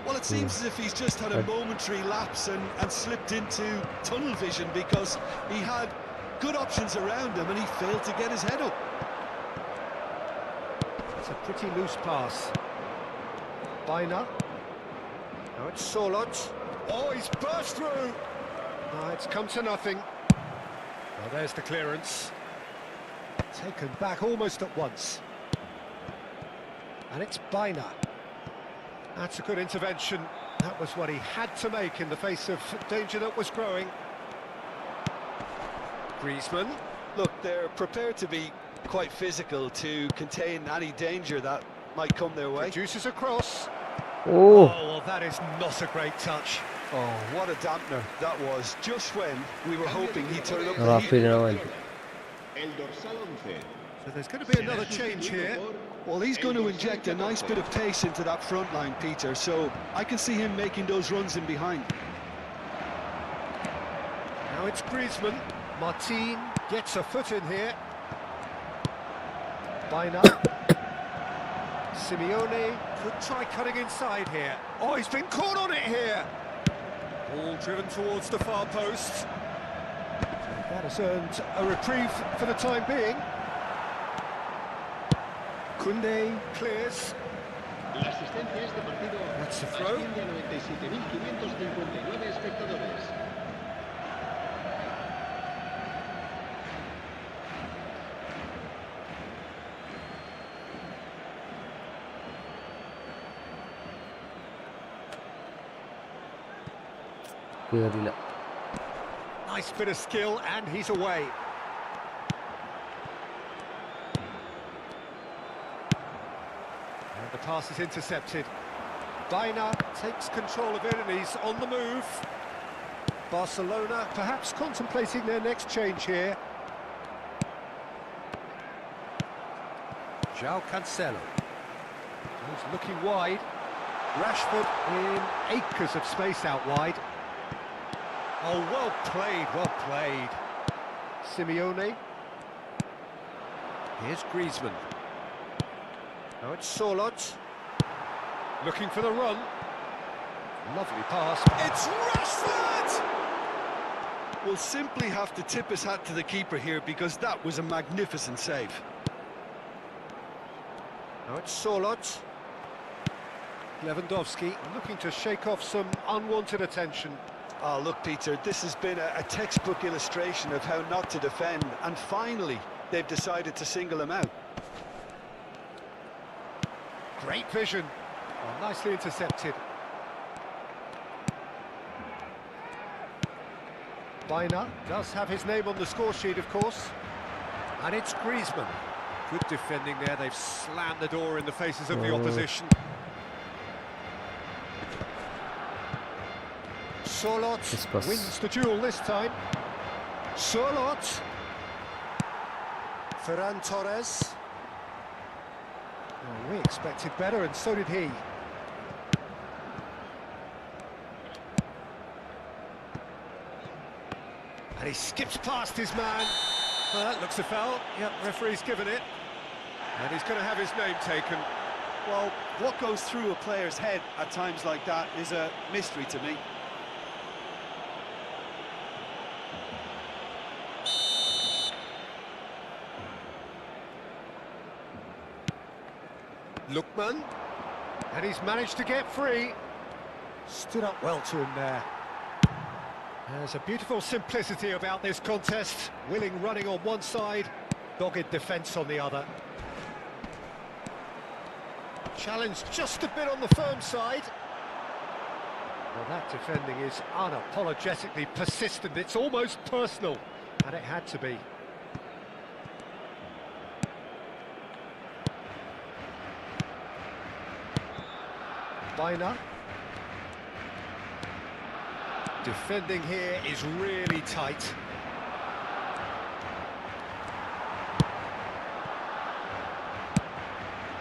Well, it seems as if he's just had a momentary lapse and slipped into tunnel vision because he had good options around him and he failed to get his head up. It's a pretty loose pass. Bina. Now it's Solot. Oh, he's burst through. No, it's come to nothing. Well, there's the clearance. Taken back almost at once. And it's Bina. That's a good intervention. That was what he had to make in the face of danger that was growing. Griezmann. Look, they're prepared to be quite physical to contain any danger that might come their way. Produces a cross. Oh Oh, well, that is not a great touch. Oh, what a dampener that was, just when we were hoping he turned up the heat. റാഫിനാണ് മാറ്റി. El dorsal 11. So there's going to be another change here. Well, he's going to inject a nice bit of pace into that front line, Peter, so I can see him making those runs in behind. Now it's Griezmann. Martin gets a foot in here. Baina. Simeone could try cutting inside here. Oh, he's been caught on it here. Ball driven towards the far post. That has earned a reprieve for the time being. Koundé clears. La asistencia a este partido That's the throw. asciende a 97.559 espectadores. കേറില്ല. Nice bit of skill, and he's away. And the pass is intercepted. Baina takes control of it, and he's on the move. Barcelona perhaps contemplating their next change here. João Cancelo. He's looking wide. Rashford in acres of space out wide. Oh, well played, well played. Simeone. Here's Griezmann. Now it's Sorloth. Looking for the run. Lovely pass. It's Rashford! We'll simply have to tip his hat to the keeper here because that was a magnificent save. Now it's Sorloth. Lewandowski looking to shake off some unwanted attention. Oh, look, Peter, this has been a textbook illustration of how not to defend, and finally they've decided to single him out. Great vision. Oh, nicely intercepted. Baina does have his name on the score sheet, of course. And it's Griezmann. Good defending there. They've slammed the door in the faces of the opposition. Sorloth wins the duel this time. Sorloth. Ferran Torres. Well, we expected better, and so did he. And he skips past his man. Well, that looks a foul. Yep, referee's given it. And he's going to have his name taken. Well, what goes through a player's head at times like that is a mystery to me. Lookman, and he's managed to get free. Stood up well to him there. There's a beautiful simplicity about this contest. Willing running on one side, dogged defence on the other. Challenged just a bit on the firm side. Well, that defending is unapologetically persistent. It's almost personal, and it had to be. Baina. Defending here is really tight.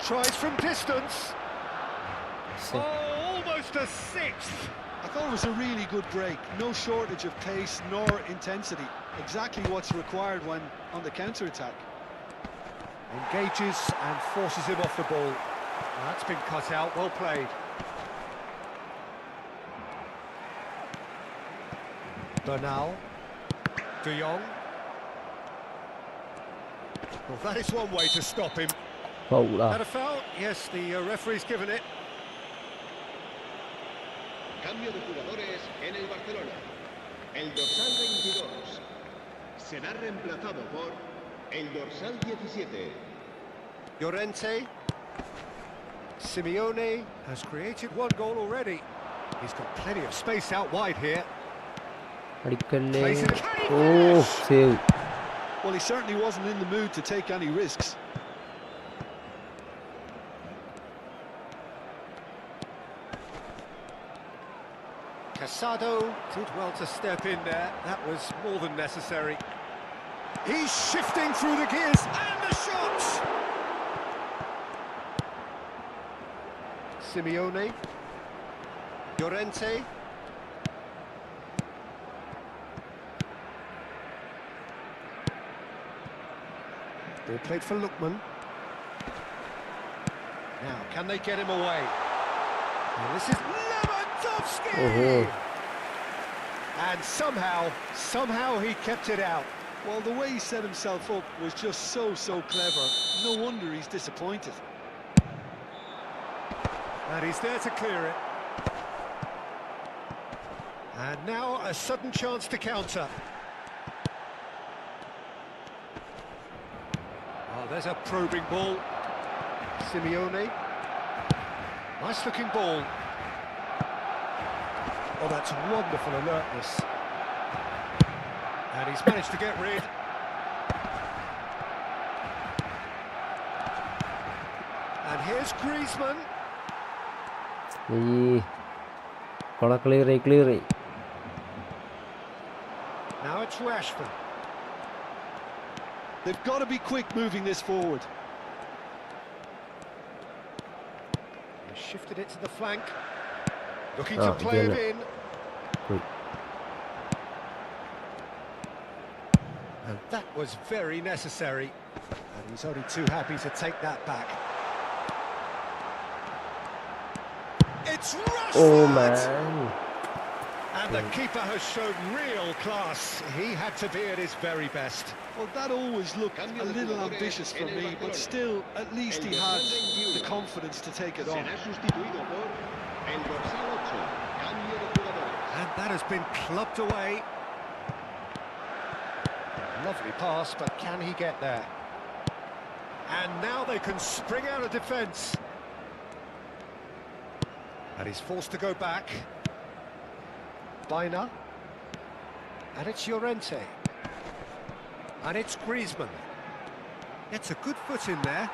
Tries from distance. Oh, almost a sixth. I thought it was a really good break. No shortage of pace nor intensity. Exactly what's required when on the counter-attack. Engages and forces him off the ball. That's been cut out, well played. Bernal. De Jong. Well, that is one way to stop him. ഫൗളാ. Had a foul? Yes, the referee's given it. Cambio de jugadores en el Barcelona. El dorsal 22 será reemplazado por el dorsal 17. Llorente. Simeone has created one goal already. He's got plenty of space out wide here. അടിക്കല്ലേ. Plays it. Oh, save. Well, he certainly wasn't in the mood to take any risks. Casado did well to step in there. That was more than necessary. He's shifting through the gears, and the shot! Simeone. Llorente. Ball played for Lookman. Now, can they get him away? And this is Lewandowski! And somehow he kept it out. Well, the way he set himself up was just so clever. No wonder he's disappointed. And he's there to clear it. And now a sudden chance to counter. Oh, there's a probing ball. Simeone. Nice looking ball. Oh, that's wonderful alertness. And he's managed to get rid. And here's Griezmann. Clear. Now it's Rashford. They've got to be quick moving this forward. He shifted it to the flank. Looking to play it in. And that was very necessary. And he's only too happy to take that back. It's Rashford! Oh, man. And the keeper has shown real class. He had to be at his very best. Well, that always looked a little ambitious for me, but still, at least he had the confidence to take it on. Será sustituido por el dorsal 8. Cambio de jugadores. And that has been clubbed away. Lovely pass, but can he get there? And now they can spring out of defence. And he's forced to go back. Baina. And it's Llorente. And it's Griezmann. It's a good foot in there.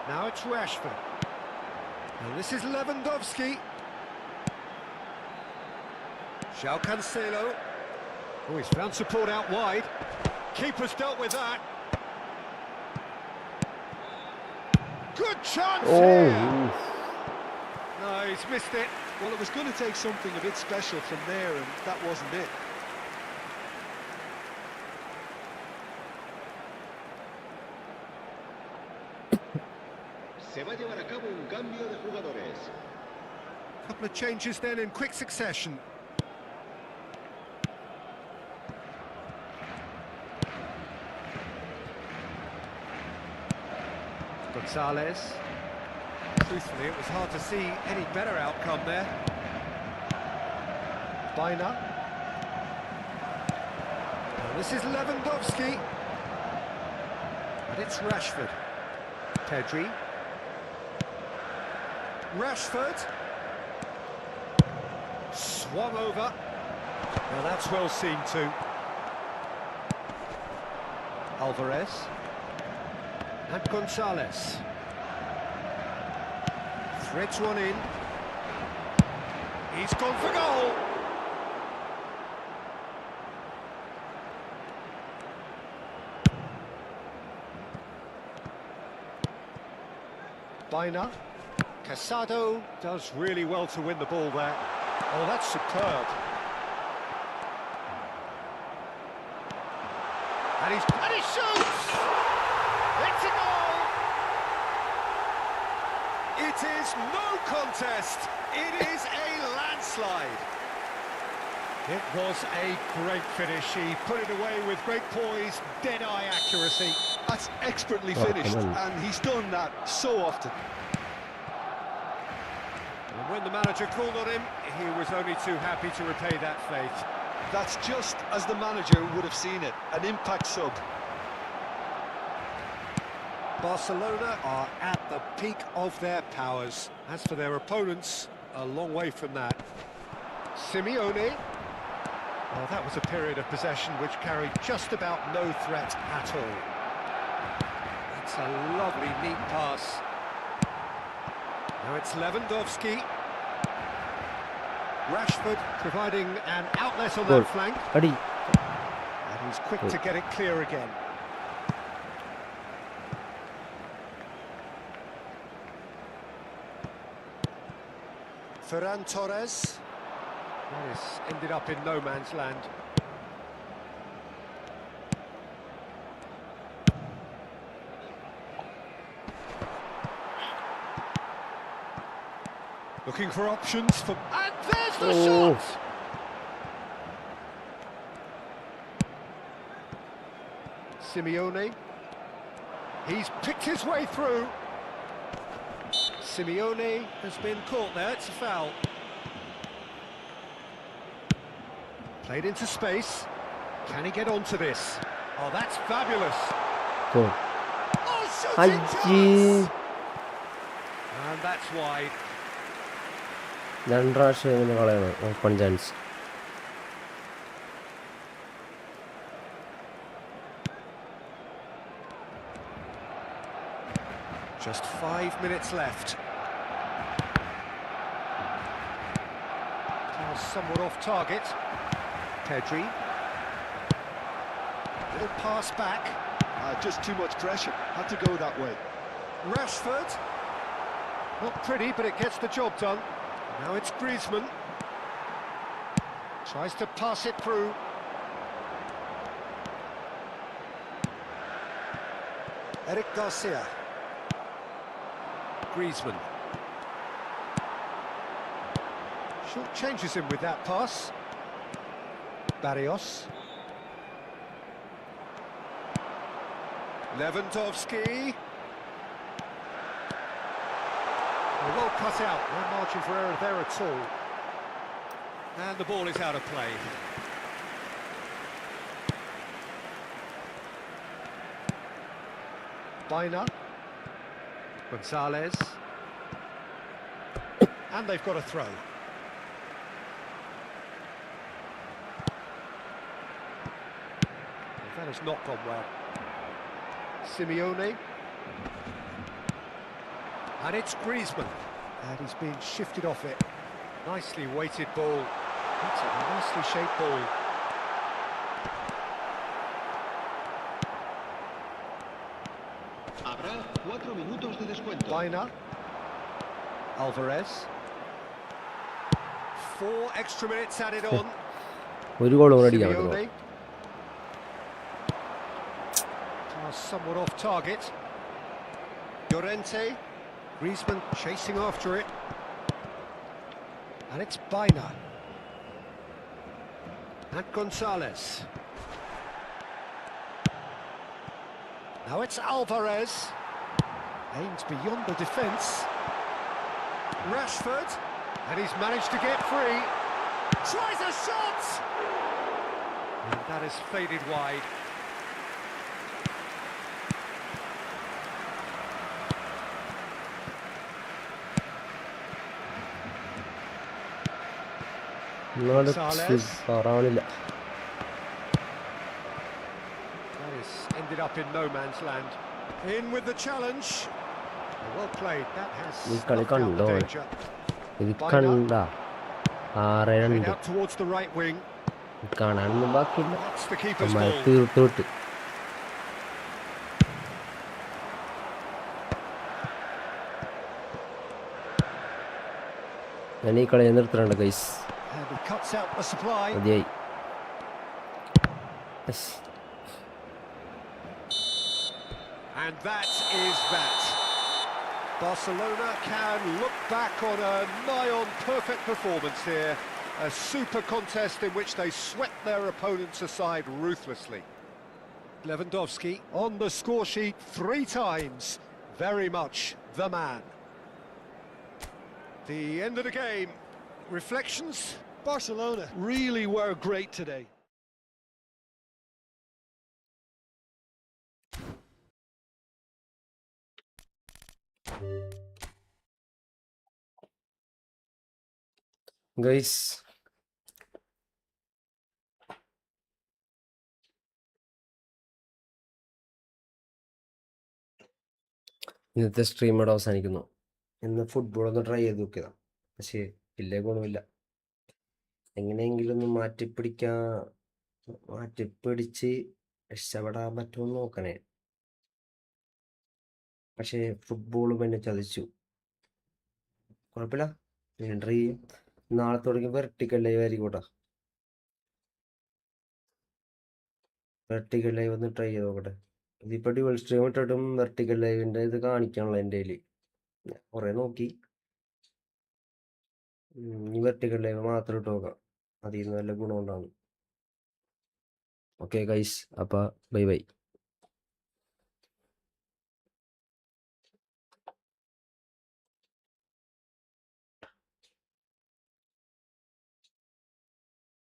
Now it's Rashford. And this is Lewandowski. João Cancelo. Oh, he's found support out wide. Keeper's dealt with that. Good chance here. No, he's missed it. Well, it was going to take something a bit special from there, and that wasn't it. Se va a llevar a cabo un cambio de jugadores. Couple of changes then in quick succession. Gonzalez. Truthfully, it was hard to see any better outcome there. Baina. And this is Lewandowski. And it's Rashford. Pedri. Rashford. Swung over. Now that's well seen too. Alvarez. And Gonzalez. Threads one in. He's gone for goal. Baina. Casado does really well to win the ball there. Oh, that's superb. And he shoots! It's a goal! It is no contest. It is a landslide. It was a great finish. He put it away with great poise, dead-eye accuracy. That's expertly finished, and he's done that so often. And when the manager called on him, he was only too happy to repay that faith. That's just as the manager would have seen it, an impact sub. Barcelona are at the peak of their powers. As for their opponents, a long way from that. Simeone. Well, that was a period of possession which carried just about no threat at all. That's a lovely, neat pass. Now it's Lewandowski. Rashford providing an outlet on Goal. that flank. അടി. And he's quick to get it clear again. Ferran Torres. Yes, ended up in no man's land. Looking for options for... And there's the shot! Simeone. He's picked his way through. Simeone has been caught there, it's a foul. Played into space. Can he get onto this? Oh, that's fabulous. Goal. Oh, shooting chance! And that's wide. 2 പ്രാവശ്യം ഇങ്ങനെ കളയണം open chance. Just 5 minutes left. Somewhat off target. Pedri. Little pass back. Just too much pressure. Had to go that way. Rashford. Not pretty, but it gets the job done. Now it's Griezmann. Tries to pass it through. Eric Garcia. Griezmann. Short changes him with that pass. Barrios. Lewandowski. Well cut out, no margin for error there at all. And the ball is out of play. Baina. Gonzalez. And they've got a throw. That has not gone well. Simeone. And it's Griezmann. And he's been shifted off it. Nicely weighted ball. That's a nicely shaped ball. Habrá 4 minutos de descuento. Baina. Alvarez. 4 extra minutes added on. ഒരു goal കൂടെ അടിക്കാൻ പറ്റുമോ? Simeone. Pass somewhat off target. Llorente. Griezmann chasing after it. And it's Baina. And Gonzalez. Now it's Alvarez. Aims beyond the defence. Rashford. And he's managed to get free. Tries a shot! And that has faded wide. പറയാനില്ല. That has ended up in no man's land. In with the challenge. Well played. That has knocked out the danger. ഇത് കണ്ട 6-2 Played out towards the right wing. കാണാനൊന്നും ബാക്കിയില്ല. That's the keeper's നമ്മൾ ball. തീർത്തോട്ട് ഞാൻ ഈ കളി നിർത്തിട്ടുണ്ട് guys. And he cuts out the supply. മതിയായി. And that is that. Barcelona can look back on a nigh-on perfect performance here. A super contest in which they swept their opponents aside ruthlessly. Lewandowski on the score sheet 3 times. Very much the man. The end of the game. Reflections? Barcelona really were great today. Guys ഇന്നത്തെ stream ഇവിടെ അവസാനിക്കുന്നു. ഇന്ന് football ഒന്ന് try ചെയ്ത് നോക്കിയതാണ്, പക്ഷേ വലിയ ഗുണമില്ല. എങ്ങനെയെങ്കിലും ഒന്ന് മാറ്റിപ്പിടിച്ച് രക്ഷപ്പെടാൻ പറ്റുമെന്ന് നോക്കണേ. പക്ഷേ ഫുട്ബോളും എന്നെ ചതിച്ചു. കുഴപ്പമില്ല, ഞാൻ ട്രൈ ചെയ്യും. നാളെ തുടങ്ങി വെർട്ടിക്കൽ ലൈവ് ആയിരിക്കും. വെർട്ടിക്കൽ ലൈവ് ഒന്ന് ട്രൈ ചെയ്ത് നോക്കട്ടെ. ഇതിപ്പോൾ ഡ്യുവൽ സ്ട്രീം ഇട്ടിട്ടും വെർട്ടിക്കൽ ലൈവിൻ്റെ ഇത് കാണിക്കാനുള്ള എൻ്റെ കയ്യിൽ. കുറേ നോക്കി. ഈ വെർട്ടിക്കൽ ലൈവ് മാത്രം ഇട്ട് നോക്കാം, അതിൽ നിന്ന് നല്ല ഗുണം ഉണ്ടാകും. ഓക്കെ ഗൈസ്, അപ്പോൾ ബൈ ബൈ.